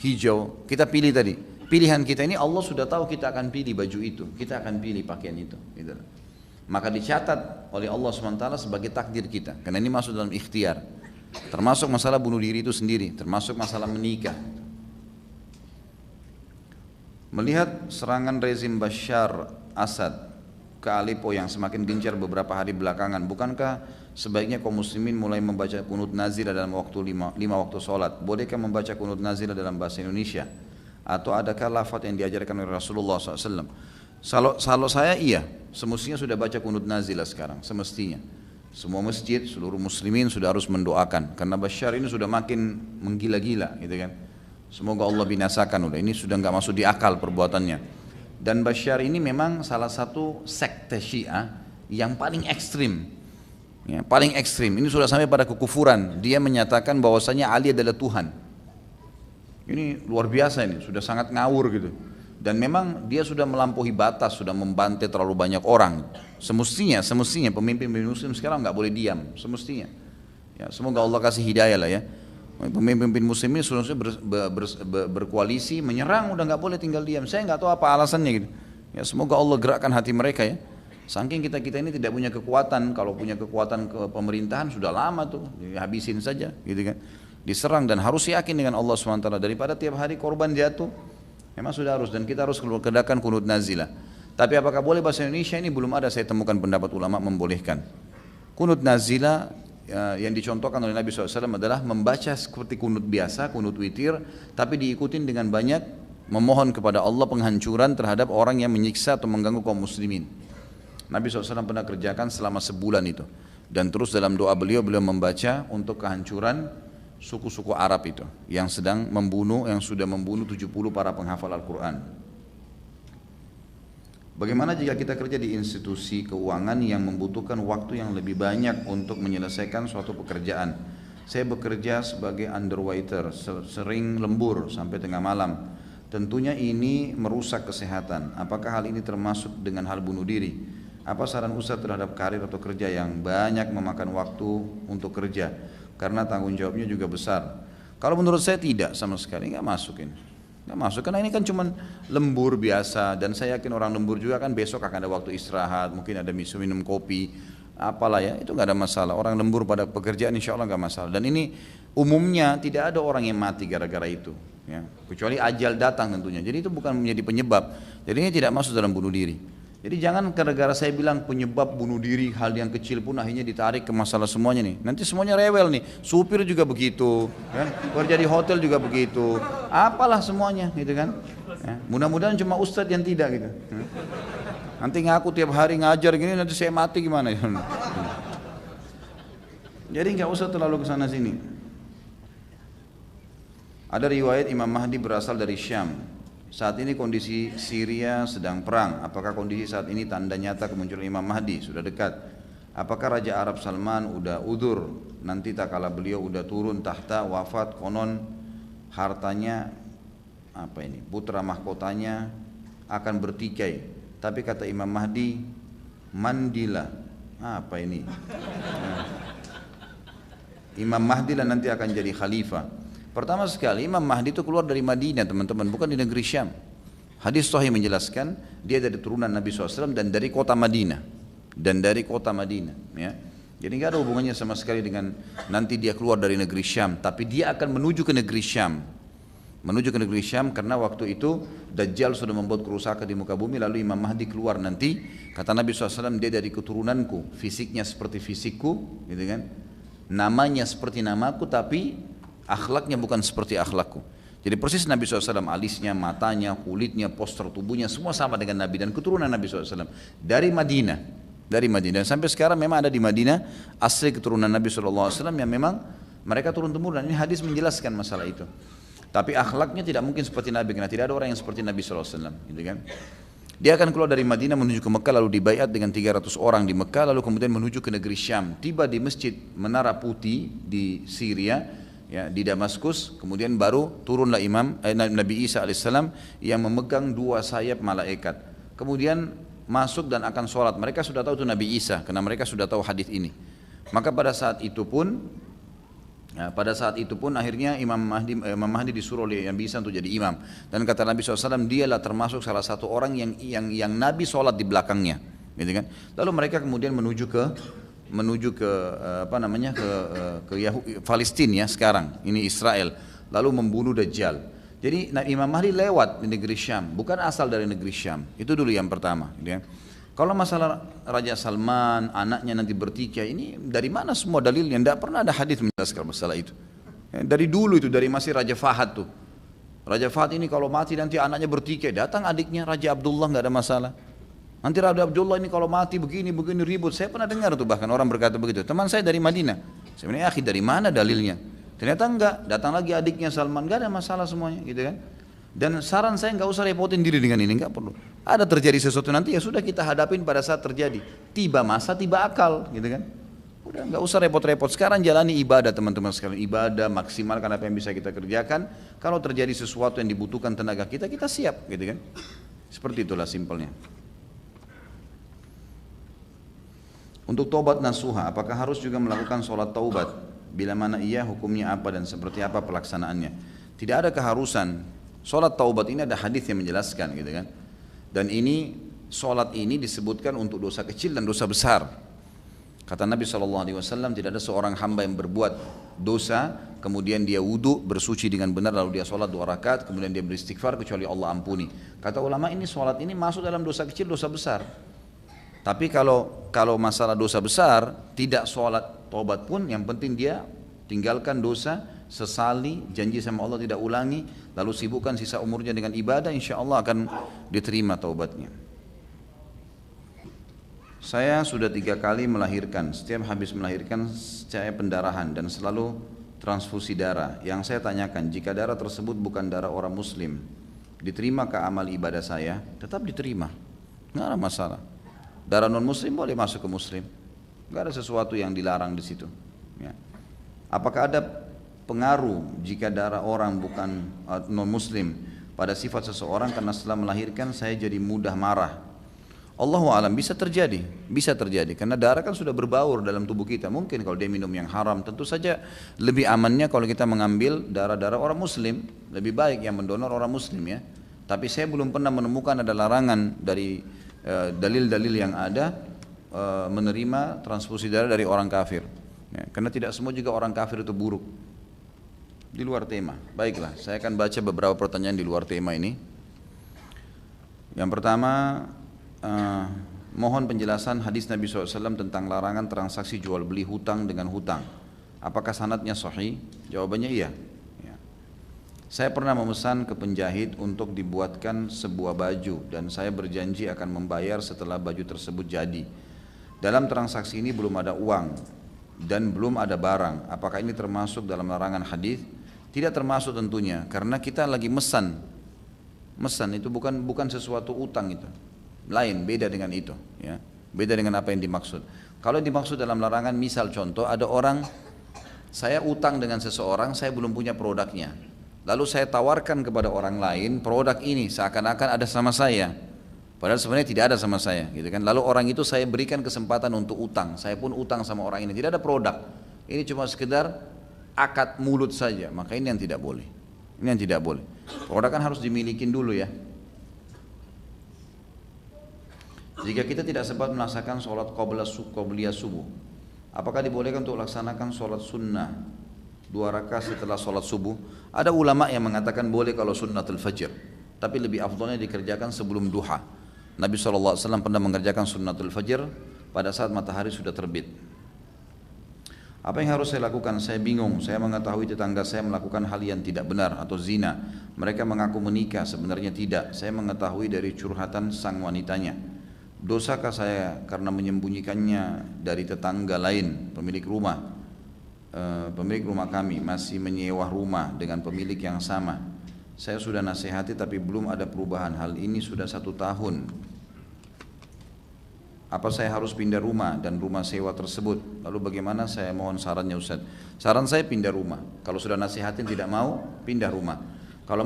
hijau. Kita pilih tadi. Pilihan kita ini Allah sudah tahu kita akan pilih baju itu, kita akan pilih pakaian itu. Gitu. Maka dicatat oleh Allah SWT sebagai takdir kita. Karena ini masuk dalam ikhtiar. Termasuk masalah bunuh diri itu sendiri, termasuk masalah menikah. Melihat serangan rezim Bashar Assad ke Aleppo yang semakin gencar beberapa hari belakangan, bukankah sebaiknya kaum muslimin mulai membaca kunut nazilah dalam waktu lima waktu sholat? Bolehkah membaca kunut nazilah dalam bahasa Indonesia? Atau adakah lafaz yang diajarkan oleh Rasulullah SAW? Kalau saya iya, semestinya sudah baca kunut nazilah sekarang, semestinya. Semua masjid, seluruh muslimin sudah harus mendoakan, karena Bashar ini sudah makin menggila-gila, gitu kan. Semoga Allah binasakan, udah ini sudah nggak masuk di akal perbuatannya. Dan Bashar ini memang salah satu sekte Syiah yang paling ekstrim, ya, paling ekstrim. Ini sudah sampai pada kekufuran. Dia menyatakan bahwasanya Ali adalah Tuhan. Ini luar biasa ini, sudah sangat ngawur gitu. Dan memang dia sudah melampaui batas, sudah membantai terlalu banyak orang. Semestinya pemimpin muslim sekarang nggak boleh diam, semestinya. Ya, semoga Allah kasih hidayah lah ya. Pemimpin muslim ini sudah berkoalisi, menyerang, udah nggak boleh tinggal diam. Saya nggak tahu apa alasannya gitu. Ya semoga Allah gerakkan hati mereka ya. Saking kita ini tidak punya kekuatan, kalau punya kekuatan ke pemerintahan sudah lama tuh, habisin saja gitu kan. Diserang dan harus yakin dengan Allah SWT daripada tiap hari korban jatuh. Memang sudah harus, dan kita harus kedakan kunut nazilah. Tapi apakah boleh bahasa Indonesia ini belum ada saya temukan pendapat ulama membolehkan. Kunut nazilah yang dicontohkan oleh Nabi SAW adalah membaca seperti kunut biasa, kunut witir, tapi diikutin dengan banyak memohon kepada Allah penghancuran terhadap orang yang menyiksa atau mengganggu kaum muslimin. Nabi SAW pernah kerjakan selama sebulan itu. Dan terus dalam doa beliau membaca untuk kehancuran suku-suku Arab itu yang sedang membunuh, yang sudah membunuh 70 para penghafal Al-Quran. Bagaimana jika kita kerja di institusi keuangan yang membutuhkan waktu yang lebih banyak untuk menyelesaikan suatu pekerjaan? Saya bekerja sebagai underwaiter, sering lembur sampai tengah malam. Tentunya ini merusak kesehatan. Apakah hal ini termasuk dengan hal bunuh diri? Apa saran Ustaz terhadap karir atau kerja yang banyak memakan waktu untuk kerja? Karena tanggung jawabnya juga besar. Kalau menurut saya tidak sama sekali, nggak masukin. Nggak masuk, karena ini kan cuma lembur biasa. Dan saya yakin orang lembur juga kan besok akan ada waktu istirahat, mungkin ada minum kopi, apalah ya, itu nggak ada masalah. Orang lembur pada pekerjaan insya Allah nggak masalah. Dan ini umumnya tidak ada orang yang mati gara-gara itu. Ya. Kecuali ajal datang tentunya. Jadi itu bukan menjadi penyebab. Jadi ini tidak masuk dalam bunuh diri. Jadi jangan gara-gara saya bilang penyebab bunuh diri hal yang kecil pun akhirnya ditarik ke masalah semuanya nih. Nanti semuanya rewel nih. Supir juga begitu, kan? Kerja di hotel juga begitu. Apalah semuanya, gitu kan? Ya. Mudah-mudahan cuma ustadz yang tidak gitu. Nanti ngaku tiap hari ngajar gini, nanti saya mati gimana? Jadi nggak usah terlalu kesana sini. Ada riwayat Imam Mahdi berasal dari Syam. Saat ini kondisi Syria sedang perang. Apakah kondisi saat ini tanda nyata kemunculan Imam Mahdi? Sudah dekat. Apakah Raja Arab Salman udah udur? Nanti tak kala beliau udah turun tahta wafat, konon hartanya apa ini? Putra mahkotanya akan bertikai. Tapi kata Imam Mahdi, mandilah. Apa ini? Imam Mahdi lah nanti akan jadi khalifah. Pertama sekali Imam Mahdi itu keluar dari Madinah teman-teman, bukan di negeri Syam. Hadis Sahih menjelaskan dia dari turunan Nabi SAW dan dari kota Madinah. Ya. Jadi nggak ada hubungannya sama sekali dengan nanti dia keluar dari negeri Syam, tapi dia akan menuju ke negeri Syam. Menuju ke negeri Syam karena waktu itu Dajjal sudah membuat kerusakan di muka bumi, lalu Imam Mahdi keluar nanti. Kata Nabi SAW, dia dari keturunanku, fisiknya seperti fisikku, gitu kan? Namanya seperti namaku, tapi akhlaknya bukan seperti akhlakku. Jadi persis Nabi SAW, alisnya, matanya, kulitnya, postur tubuhnya semua sama dengan Nabi dan keturunan Nabi SAW dari Madinah. Dan sampai sekarang memang ada di Madinah asli keturunan Nabi SAW yang memang mereka turun temurun. Ini hadis menjelaskan masalah itu. Tapi akhlaknya tidak mungkin seperti Nabi, karena tidak ada orang yang seperti Nabi SAW, gitu kan? Dia akan keluar dari Madinah menuju ke Mekah, lalu dibaiat dengan 300 orang di Mekah, lalu kemudian menuju ke negeri Syam. Tiba di masjid Menara Putih di Syria, ya, di Damaskus, kemudian baru turunlah Nabi Isa alaihissalam yang memegang 2 sayap malaikat. Kemudian masuk dan akan sholat. Mereka sudah tahu itu Nabi Isa, karena mereka sudah tahu hadis ini. Maka pada saat itu pun akhirnya Imam Mahdi disuruh oleh Nabi Isa untuk jadi imam. Dan kata Nabi SAW, dialah termasuk salah satu orang yang Nabi sholat di belakangnya, gitu kan? Lalu mereka kemudian menuju ke Palestina ya sekarang, ini Israel, lalu membunuh Dajjal. Jadi Imam Mahdi lewat di negeri Syam, bukan asal dari negeri Syam. Itu dulu yang pertama, gitu ya. Kalau masalah Raja Salman, anaknya nanti bertikai, ini dari mana semua dalilnya? Tidak pernah ada hadis menjelaskan masalah itu. Ya, dari dulu itu, dari masih Raja Fahad tuh. Raja Fahad ini kalau mati nanti anaknya bertikai, datang adiknya Raja Abdullah, nggak ada masalah. Nanti Raja Abdullah ini kalau mati begini ribut. Saya pernah dengar tuh, bahkan orang berkata begitu. Teman saya dari Madinah. Sebenarnya akhi, dari mana dalilnya? Ternyata enggak. Datang lagi adiknya Salman, enggak ada masalah semuanya, gitu kan? Dan saran saya enggak usah repotin diri dengan ini, enggak perlu. Ada terjadi sesuatu nanti ya sudah kita hadapin pada saat terjadi. Tiba masa, tiba akal, gitu kan? Udah enggak usah repot-repot. Sekarang jalani ibadah teman-teman sekalian. Ibadah, maksimalkan apa yang bisa kita kerjakan. Kalau terjadi sesuatu yang dibutuhkan tenaga kita siap, gitu kan? Seperti itulah simpelnya. Untuk tobat nasuha, apakah harus juga melakukan sholat taubat? Bila mana iya, hukumnya apa dan seperti apa pelaksanaannya. Tidak ada keharusan. Sholat taubat ini ada hadis yang menjelaskan gitu kan. Dan ini sholat ini disebutkan untuk dosa kecil dan dosa besar. Kata Nabi SAW, tidak ada seorang hamba yang berbuat dosa, kemudian dia wudu, bersuci dengan benar, lalu dia sholat 2 rakaat, kemudian dia beristighfar, kecuali Allah ampuni. Kata ulama, ini sholat ini masuk dalam dosa kecil, dosa besar. Tapi kalau masalah dosa besar, tidak sholat taubat pun, yang penting dia tinggalkan dosa, sesali, janji sama Allah tidak ulangi, lalu sibukkan sisa umurnya dengan ibadah, insya Allah akan diterima taubatnya. Saya sudah 3 kali melahirkan, setiap habis melahirkan saya pendarahan dan selalu transfusi darah. Yang saya tanyakan, jika darah tersebut bukan darah orang muslim, diterimakah amal ibadah saya? Tetap diterima, nggak ada masalah. Darah non muslim boleh masuk ke muslim, nggak ada sesuatu yang dilarang di situ. Ya. Apakah ada pengaruh jika darah orang bukan non muslim pada sifat seseorang karena setelah melahirkan saya jadi mudah marah? Allahu alam, bisa terjadi karena darah kan sudah berbaur dalam tubuh kita. Mungkin kalau dia minum yang haram, tentu saja lebih amannya kalau kita mengambil darah-darah orang muslim, lebih baik yang mendonor orang muslim ya. Tapi saya belum pernah menemukan ada larangan dari dalil-dalil yang ada menerima transfusi darah dari orang kafir ya, karena tidak semua juga orang kafir itu buruk. Di luar tema, baiklah saya akan baca beberapa pertanyaan di luar tema ini. Yang pertama, mohon penjelasan hadis Nabi SAW tentang larangan transaksi jual beli hutang dengan hutang. Apakah sanadnya sahih? Jawabannya iya. Ya. Saya pernah memesan ke penjahit untuk dibuatkan sebuah baju dan saya berjanji akan membayar setelah baju tersebut jadi. Dalam transaksi ini belum ada uang dan belum ada barang. Apakah ini termasuk dalam larangan hadis? Tidak termasuk tentunya, karena kita lagi mesan. Mesan itu bukan sesuatu utang itu. Lain, beda dengan itu ya. Beda dengan apa yang dimaksud. Kalau dimaksud dalam larangan, misal contoh ada orang, saya utang dengan seseorang, saya belum punya produknya, lalu saya tawarkan kepada orang lain produk ini seakan-akan ada sama saya, padahal sebenarnya tidak ada sama saya gitu kan. Lalu orang itu saya berikan kesempatan untuk utang, saya pun utang sama orang ini, tidak ada produk, ini cuma sekedar akad mulut saja, maka ini yang tidak boleh. Ini yang tidak boleh. Produk kan harus dimiliki dulu ya. Jika kita tidak sempat melaksanakan sholat qobliyah subuh, apakah dibolehkan untuk laksanakan sholat sunnah 2 rakaat setelah sholat subuh? Ada ulama yang mengatakan boleh kalau sunnatul fajr, tapi lebih afdolnya dikerjakan sebelum duha. Nabi SAW pernah mengerjakan sunnatul fajr pada saat matahari sudah terbit. Apa yang harus saya lakukan? Saya bingung. Saya mengetahui tetangga saya melakukan hal yang tidak benar atau zina. Mereka mengaku menikah, sebenarnya tidak. Saya mengetahui dari curhatan sang wanitanya. Dosakah saya karena menyembunyikannya dari tetangga lain, pemilik rumah kami masih menyewa rumah dengan pemilik yang sama. Saya sudah nasihati tapi belum ada perubahan. Hal ini sudah 1 tahun. Apa saya harus pindah rumah dan rumah sewa tersebut? Lalu bagaimana? Saya mohon sarannya Ustaz. Saran saya pindah rumah. Kalau sudah nasihatin tidak mau, pindah rumah. Kalau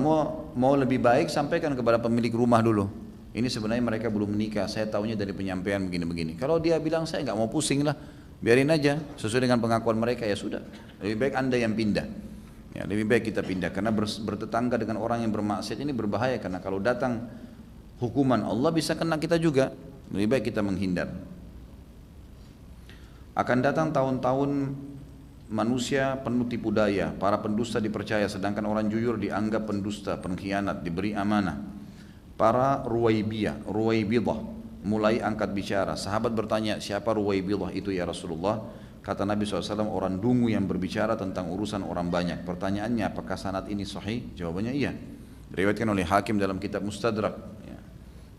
mau lebih baik, sampaikan kepada pemilik rumah dulu. Ini sebenarnya mereka belum menikah, saya tahunya dari penyampaian begini-begini. Kalau dia bilang saya nggak mau pusing lah, biarin aja sesuai dengan pengakuan mereka, ya sudah. Lebih baik Anda yang pindah. Ya, lebih baik kita pindah karena bertetangga dengan orang yang bermaksiat ini berbahaya, karena kalau datang hukuman Allah bisa kena kita juga. Lebih baik kita menghindar. Akan datang tahun-tahun manusia penuh tipu daya, para pendusta dipercaya sedangkan orang jujur dianggap pendusta, pengkhianat, diberi amanah. Para Ruwaibidah mulai angkat bicara. Sahabat bertanya, siapa Ruwaibidah itu ya Rasulullah? Kata Nabi SAW, orang dungu yang berbicara tentang urusan orang banyak. Pertanyaannya, apakah sanad ini sahih? Jawabannya iya. Diriwayatkan oleh Hakim dalam kitab Mustadrak ya.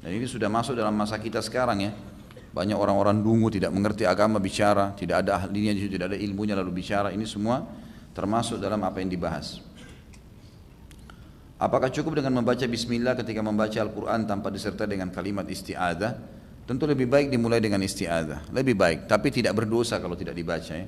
Dan ini sudah masuk dalam masa kita sekarang ya. Banyak orang-orang dungu, tidak mengerti agama, bicara, tidak ada ahlinya, tidak ada ilmunya lalu bicara. Ini semua termasuk dalam apa yang dibahas. Apakah cukup dengan membaca bismillah ketika membaca Al-Quran tanpa disertai dengan kalimat isti'adzah? Tentu lebih baik dimulai dengan isti'adzah, lebih baik, tapi tidak berdosa kalau tidak dibaca ya.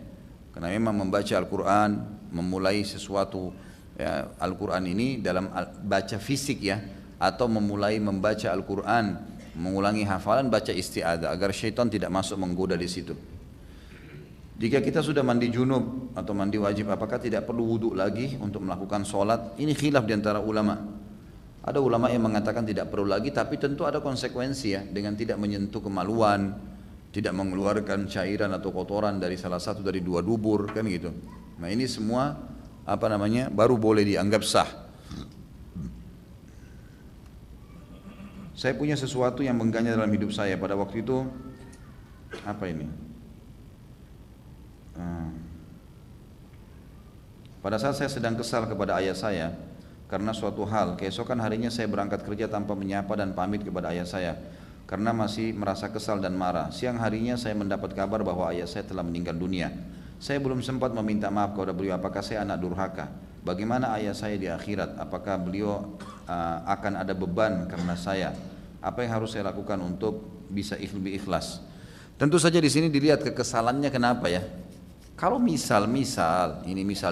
Karena memang membaca Al-Quran, memulai sesuatu ya, Al-Quran ini dalam baca fisik ya, atau memulai membaca Al-Quran, mengulangi hafalan, baca isti'adzah agar syaitan tidak masuk menggoda di situ. Jika kita sudah mandi junub atau mandi wajib, apakah tidak perlu wudhu lagi untuk melakukan sholat? Ini khilaf di antara ulama. Ada ulama yang mengatakan tidak perlu lagi, tapi tentu ada konsekuensi ya, dengan tidak menyentuh kemaluan, tidak mengeluarkan cairan atau kotoran dari salah satu dari dua dubur, kan gitu. Nah ini semua baru boleh dianggap sah. Saya punya sesuatu yang mengganjal dalam hidup saya pada waktu itu. Apa ini? Pada saat saya sedang kesal kepada ayah saya karena suatu hal, keesokan harinya saya berangkat kerja tanpa menyapa dan pamit kepada ayah saya karena masih merasa kesal dan marah. Siang harinya saya mendapat kabar bahwa ayah saya telah meninggal dunia. Saya belum sempat meminta maaf kepada beliau. Apakah saya anak durhaka? Bagaimana ayah saya di akhirat? Apakah beliau akan ada beban karena saya? Apa yang harus saya lakukan untuk bisa lebih ikhlas? Tentu saja di sini dilihat kekesalannya kenapa ya. Kalau misal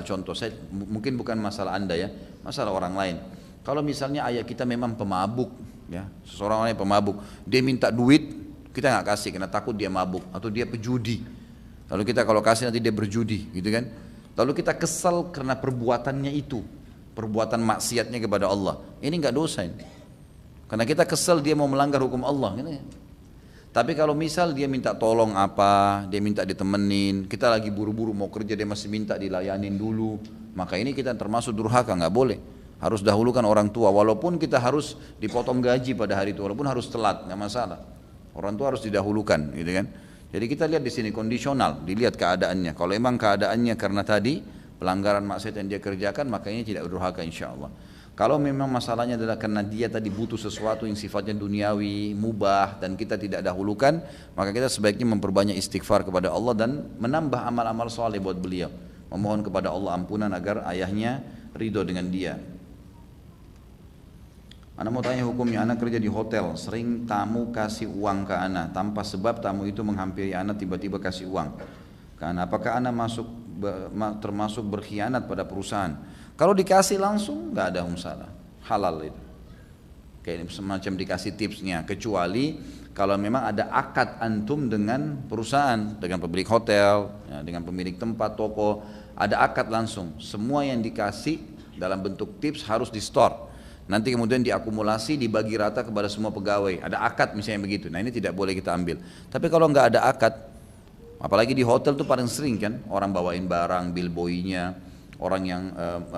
contoh, saya mungkin bukan masalah Anda ya, masalah orang lain. Kalau misalnya ayah kita memang pemabuk, ya, seseorang orang yang pemabuk, dia minta duit, kita nggak kasih karena takut dia mabuk, atau dia pejudi. Lalu kita kalau kasih nanti dia berjudi, gitu kan? Lalu kita kesal karena perbuatannya itu, perbuatan maksiatnya kepada Allah. Ini nggak dosa ini, karena kita kesal dia mau melanggar hukum Allah, gitu ya. Tapi kalau misal dia minta tolong apa, dia minta ditemenin, kita lagi buru-buru mau kerja, dia masih minta dilayanin dulu, maka ini kita termasuk durhaka, nggak boleh. Harus dahulukan orang tua, walaupun kita harus dipotong gaji pada hari itu, walaupun harus telat, nggak masalah. Orang tua harus didahulukan, gitu kan. Jadi kita lihat di sini kondisional, dilihat keadaannya. Kalau emang keadaannya karena tadi pelanggaran maksiat yang dia kerjakan, maka ini tidak durhaka insya Allah. Kalau memang masalahnya adalah karena dia tadi butuh sesuatu yang sifatnya duniawi, mubah, dan kita tidak dahulukan, maka kita sebaiknya memperbanyak istighfar kepada Allah dan menambah amal-amal soleh buat beliau. Memohon kepada Allah ampunan agar ayahnya ridho dengan dia. Ana mau tanya hukumnya, ana kerja di hotel, sering tamu kasih uang ke ana, tanpa sebab tamu itu menghampiri ana tiba-tiba kasih uang ke ana. Apakah ana termasuk berkhianat pada perusahaan? Kalau dikasih langsung nggak ada masalah, halal itu. Kayak semacam dikasih tipsnya, kecuali kalau memang ada akad antum dengan perusahaan, dengan pemilik hotel, ya, dengan pemilik tempat toko, ada akad langsung. Semua yang dikasih dalam bentuk tips harus di store. Nanti kemudian diakumulasi, dibagi rata kepada semua pegawai. Ada akad misalnya begitu. Nah ini tidak boleh kita ambil. Tapi kalau nggak ada akad, apalagi di hotel tuh paling sering kan orang bawain barang, bill boy-nya, orang yang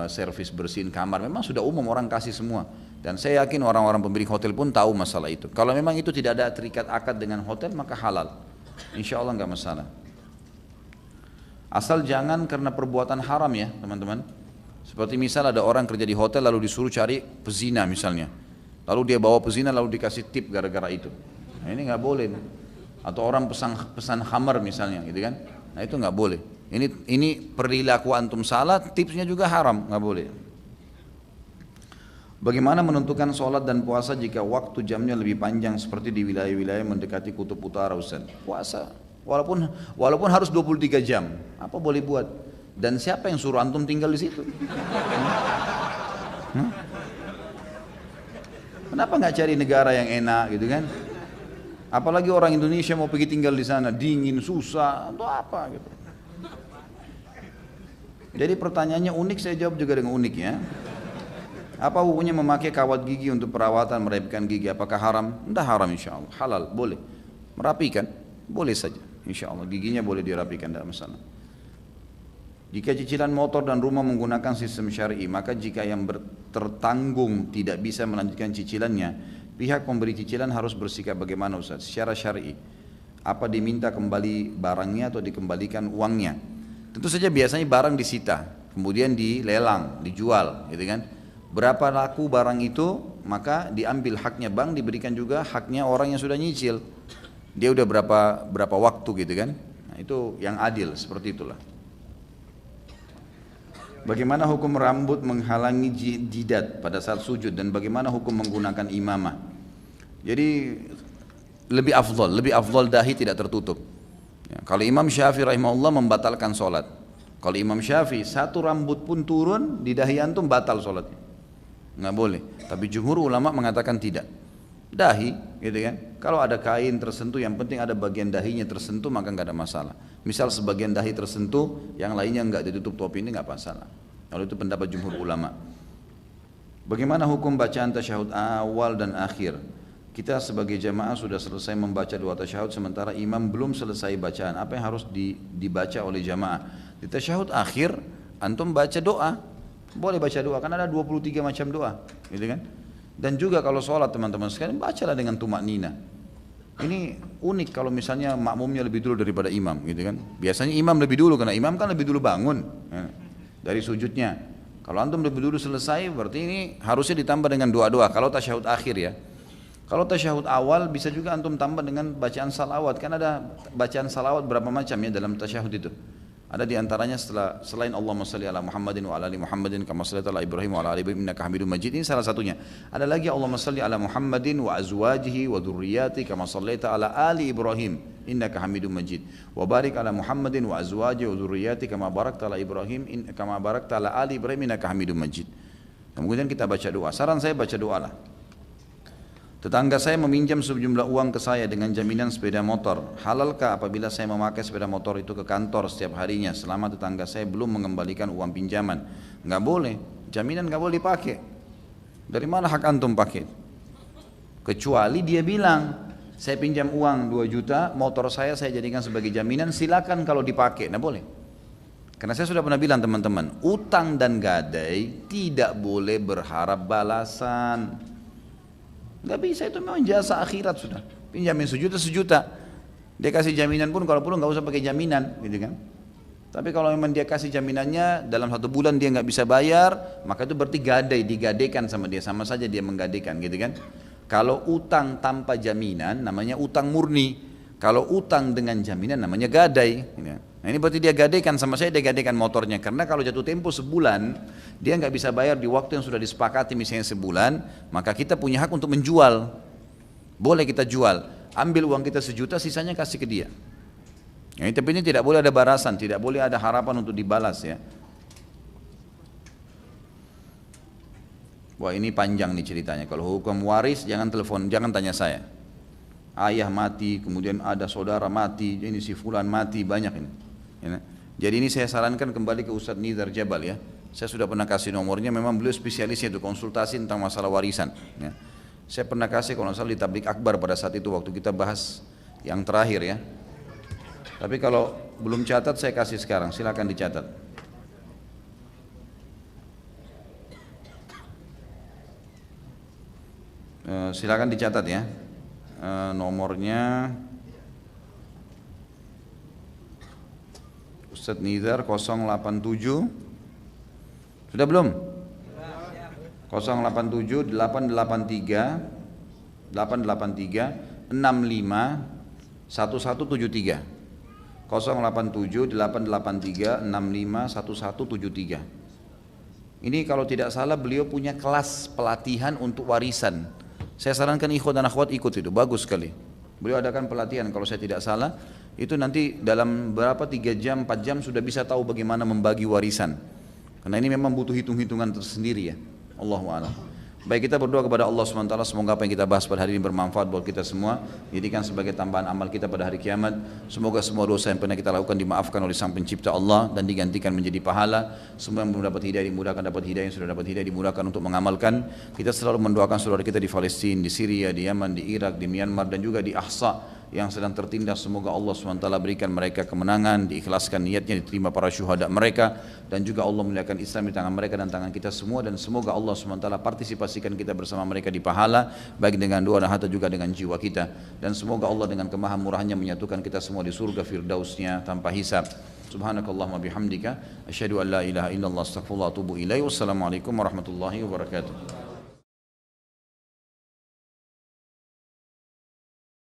servis bersihin kamar, memang sudah umum orang kasih semua. Dan saya yakin orang-orang pemilik hotel pun tahu masalah itu. Kalau memang itu tidak ada terikat akad dengan hotel, maka halal. Insya Allah nggak masalah. Asal jangan karena perbuatan haram ya teman-teman. Seperti misal ada orang kerja di hotel lalu disuruh cari pezina misalnya. Lalu dia bawa pezina lalu dikasih tip gara-gara itu. Nah ini nggak boleh. Atau orang pesan khamar misalnya gitu kan. Nah itu nggak boleh. Ini perilaku antum salah, tipsnya juga haram, nggak boleh. Bagaimana menentukan sholat dan puasa jika waktu jamnya lebih panjang seperti di wilayah-wilayah mendekati kutub utara Ustaz? Puasa, walaupun harus 23 jam, apa boleh buat? Dan siapa yang suruh antum tinggal di situ? Kenapa nggak cari negara yang enak gitu kan? Apalagi orang Indonesia mau pergi tinggal di sana, dingin, susah, atau apa gitu. Jadi pertanyaannya unik, saya jawab juga dengan unik ya. Apa hukumnya memakai kawat gigi untuk perawatan merapikan gigi? Apakah haram? Tidak haram insya Allah, halal, boleh. Merapikan, boleh saja insya Allah, giginya boleh dirapikan, tidak masalah. Jika cicilan motor dan rumah menggunakan sistem syar'i, maka jika yang tertanggung tidak bisa melanjutkan cicilannya, pihak pemberi cicilan harus bersikap bagaimana Ustaz? Secara syar'i, apa diminta kembali barangnya atau dikembalikan uangnya? Tentu saja biasanya barang disita, kemudian dilelang, dijual, gitu kan? Berapa laku barang itu, maka diambil haknya bank, diberikan juga haknya orang yang sudah nyicil. Dia udah berapa waktu gitu kan? Nah, itu yang adil, seperti itulah. Bagaimana hukum rambut menghalangi jidat pada saat sujud dan bagaimana hukum menggunakan imamah? Jadi lebih afdal dahi tidak tertutup. Ya, kalau Imam Syafi'i rahimahullah membatalkan sholat. Kalau Imam Syafi'i satu rambut pun turun di dahi antum batal sholatnya, nggak boleh. Tapi jumhur ulama mengatakan tidak. Dahi, gitu kan. Kalau ada kain tersentuh, yang penting ada bagian dahinya tersentuh, maka nggak ada masalah. Misal sebagian dahi tersentuh, yang lainnya nggak ditutup topi, ini nggak masalah. Kalau itu pendapat jumhur ulama. Bagaimana hukum bacaan tasyahud awal dan akhir? Kita sebagai jamaah sudah selesai membaca dua tasyahud, sementara imam belum selesai bacaan. Apa yang harus dibaca oleh jamaah? Di tasyahud akhir, antum baca doa. Boleh baca doa, kan ada 23 macam doa, gitu kan? Dan juga kalau sholat teman-teman sekalian, bacalah dengan tumak nina. Ini unik kalau misalnya makmumnya lebih dulu daripada imam, gitu kan? Biasanya imam lebih dulu, karena imam kan lebih dulu bangun dari sujudnya. Kalau antum lebih dulu selesai, berarti ini harusnya ditambah dengan doa-doa. Kalau tasyahud akhir ya. Kalau tasyahud awal bisa juga antum tambah dengan bacaan salawat. Kan ada bacaan salawat berapa macam ya dalam tasyahud itu. Ada di antaranya selain Allahumma salli ala Muhammadin wa ala ali Muhammadin kama shallaita ala Ibrahim wa ala ali Ibrahim innaka Hamidum Majid. Ini salah satunya. Ada lagi Allahumma salli ala Muhammadin wa azwajihi wa dzurriyyati kama shallaita ala ali Ibrahim innaka Hamidum Majid. Wa barik ala Muhammadin wa azwajihi wa dzurriyyati kama barakta ala Ibrahim kama barakta ala ali Ibrahim innaka Hamidum Majid. Kemudian kita baca doa. Saran saya baca doa lah. Tetangga saya meminjam sejumlah uang ke saya dengan jaminan sepeda motor. Halalkah apabila saya memakai sepeda motor itu ke kantor setiap harinya selama tetangga saya belum mengembalikan uang pinjaman? Nggak boleh, jaminan nggak boleh dipakai. Dari mana hak antum pakai? Kecuali dia bilang, saya pinjam uang 2 juta, motor saya jadikan sebagai jaminan, silakan kalau dipakai. Nah boleh. Karena saya sudah pernah bilang teman-teman, utang dan gadai tidak boleh berharap balasan. Gak bisa, itu memang jasa akhirat sudah. Pinjamin sejuta. Dia kasih jaminan pun kalau perlu nggak usah pakai jaminan, gitu kan? Tapi kalau memang dia kasih jaminannya dalam 1 bulan dia nggak bisa bayar, maka itu berarti digadaikan sama dia, sama saja dia menggadaikan, gitu kan? Kalau utang tanpa jaminan namanya utang murni. Kalau utang dengan jaminan namanya gadai. Gitu. Nah ini berarti dia gadaikan sama saya, dia gadaikan motornya. Karena kalau jatuh tempo sebulan, dia nggak bisa bayar di waktu yang sudah disepakati misalnya sebulan, maka kita punya hak untuk menjual. Boleh kita jual, ambil uang kita 1 juta, sisanya kasih ke dia. Nah, tapi ini tidak boleh ada balasan, tidak boleh ada harapan untuk dibalas ya. Wah ini panjang nih ceritanya. Kalau hukum waris jangan telepon, jangan tanya saya. Ayah mati, kemudian ada saudara mati, ini si fulan mati, banyak ini. Ya. Jadi ini saya sarankan kembali ke Ustadz Nizar Jabal ya. Saya sudah pernah kasih nomornya, memang beliau spesialisnya itu konsultasi tentang masalah warisan. Ya. Saya pernah kasih kalau salah di Tablik Akbar pada saat itu waktu kita bahas yang terakhir ya. Tapi kalau belum catat saya kasih sekarang, silakan dicatat. Silakan dicatat ya. Nomornya Ustadz Nizar 087. Sudah belum? 087 883 65 1173. 087 883 65 1173. Ini kalau tidak salah beliau punya kelas pelatihan untuk warisan. Saya sarankan ikhwan dan akhwat ikut itu, bagus sekali. Beliau adakan pelatihan kalau saya tidak salah, itu nanti dalam berapa 3 jam, 4 jam sudah bisa tahu bagaimana membagi warisan. Karena ini memang butuh hitung-hitungan tersendiri ya. Allahu a'lam. Baik, kita berdoa kepada Allah SWT, semoga apa yang kita bahas pada hari ini bermanfaat buat kita semua, jadikan sebagai tambahan amal kita pada hari kiamat. Semoga semua dosa yang pernah kita lakukan dimaafkan oleh Sang Pencipta Allah dan digantikan menjadi pahala. Semua yang belum dapat hidayah dimudahkan dapat hidayah, yang sudah dapat hidayah dimudahkan untuk mengamalkan. Kita selalu mendoakan saudara kita di Palestina, di Syria, di Yaman, di Irak, di Myanmar dan juga di Ahsa yang sedang tertindas. Semoga Allah SWT berikan mereka kemenangan, diikhlaskan niatnya, diterima para syuhada mereka, dan juga Allah muliakan Islam di tangan mereka dan tangan kita semua, dan semoga Allah SWT partisipasikan kita bersama mereka di pahala, baik dengan doa dan harta juga dengan jiwa kita, dan semoga Allah dengan kemahamurahnya menyatukan kita semua di surga firdausnya tanpa hisab. Subhanakallahumma bihamdika asyhadu an la ilaha illallah astaghfirullah wa atubu ilaih. Wassalamualaikum warahmatullahi wabarakatuh.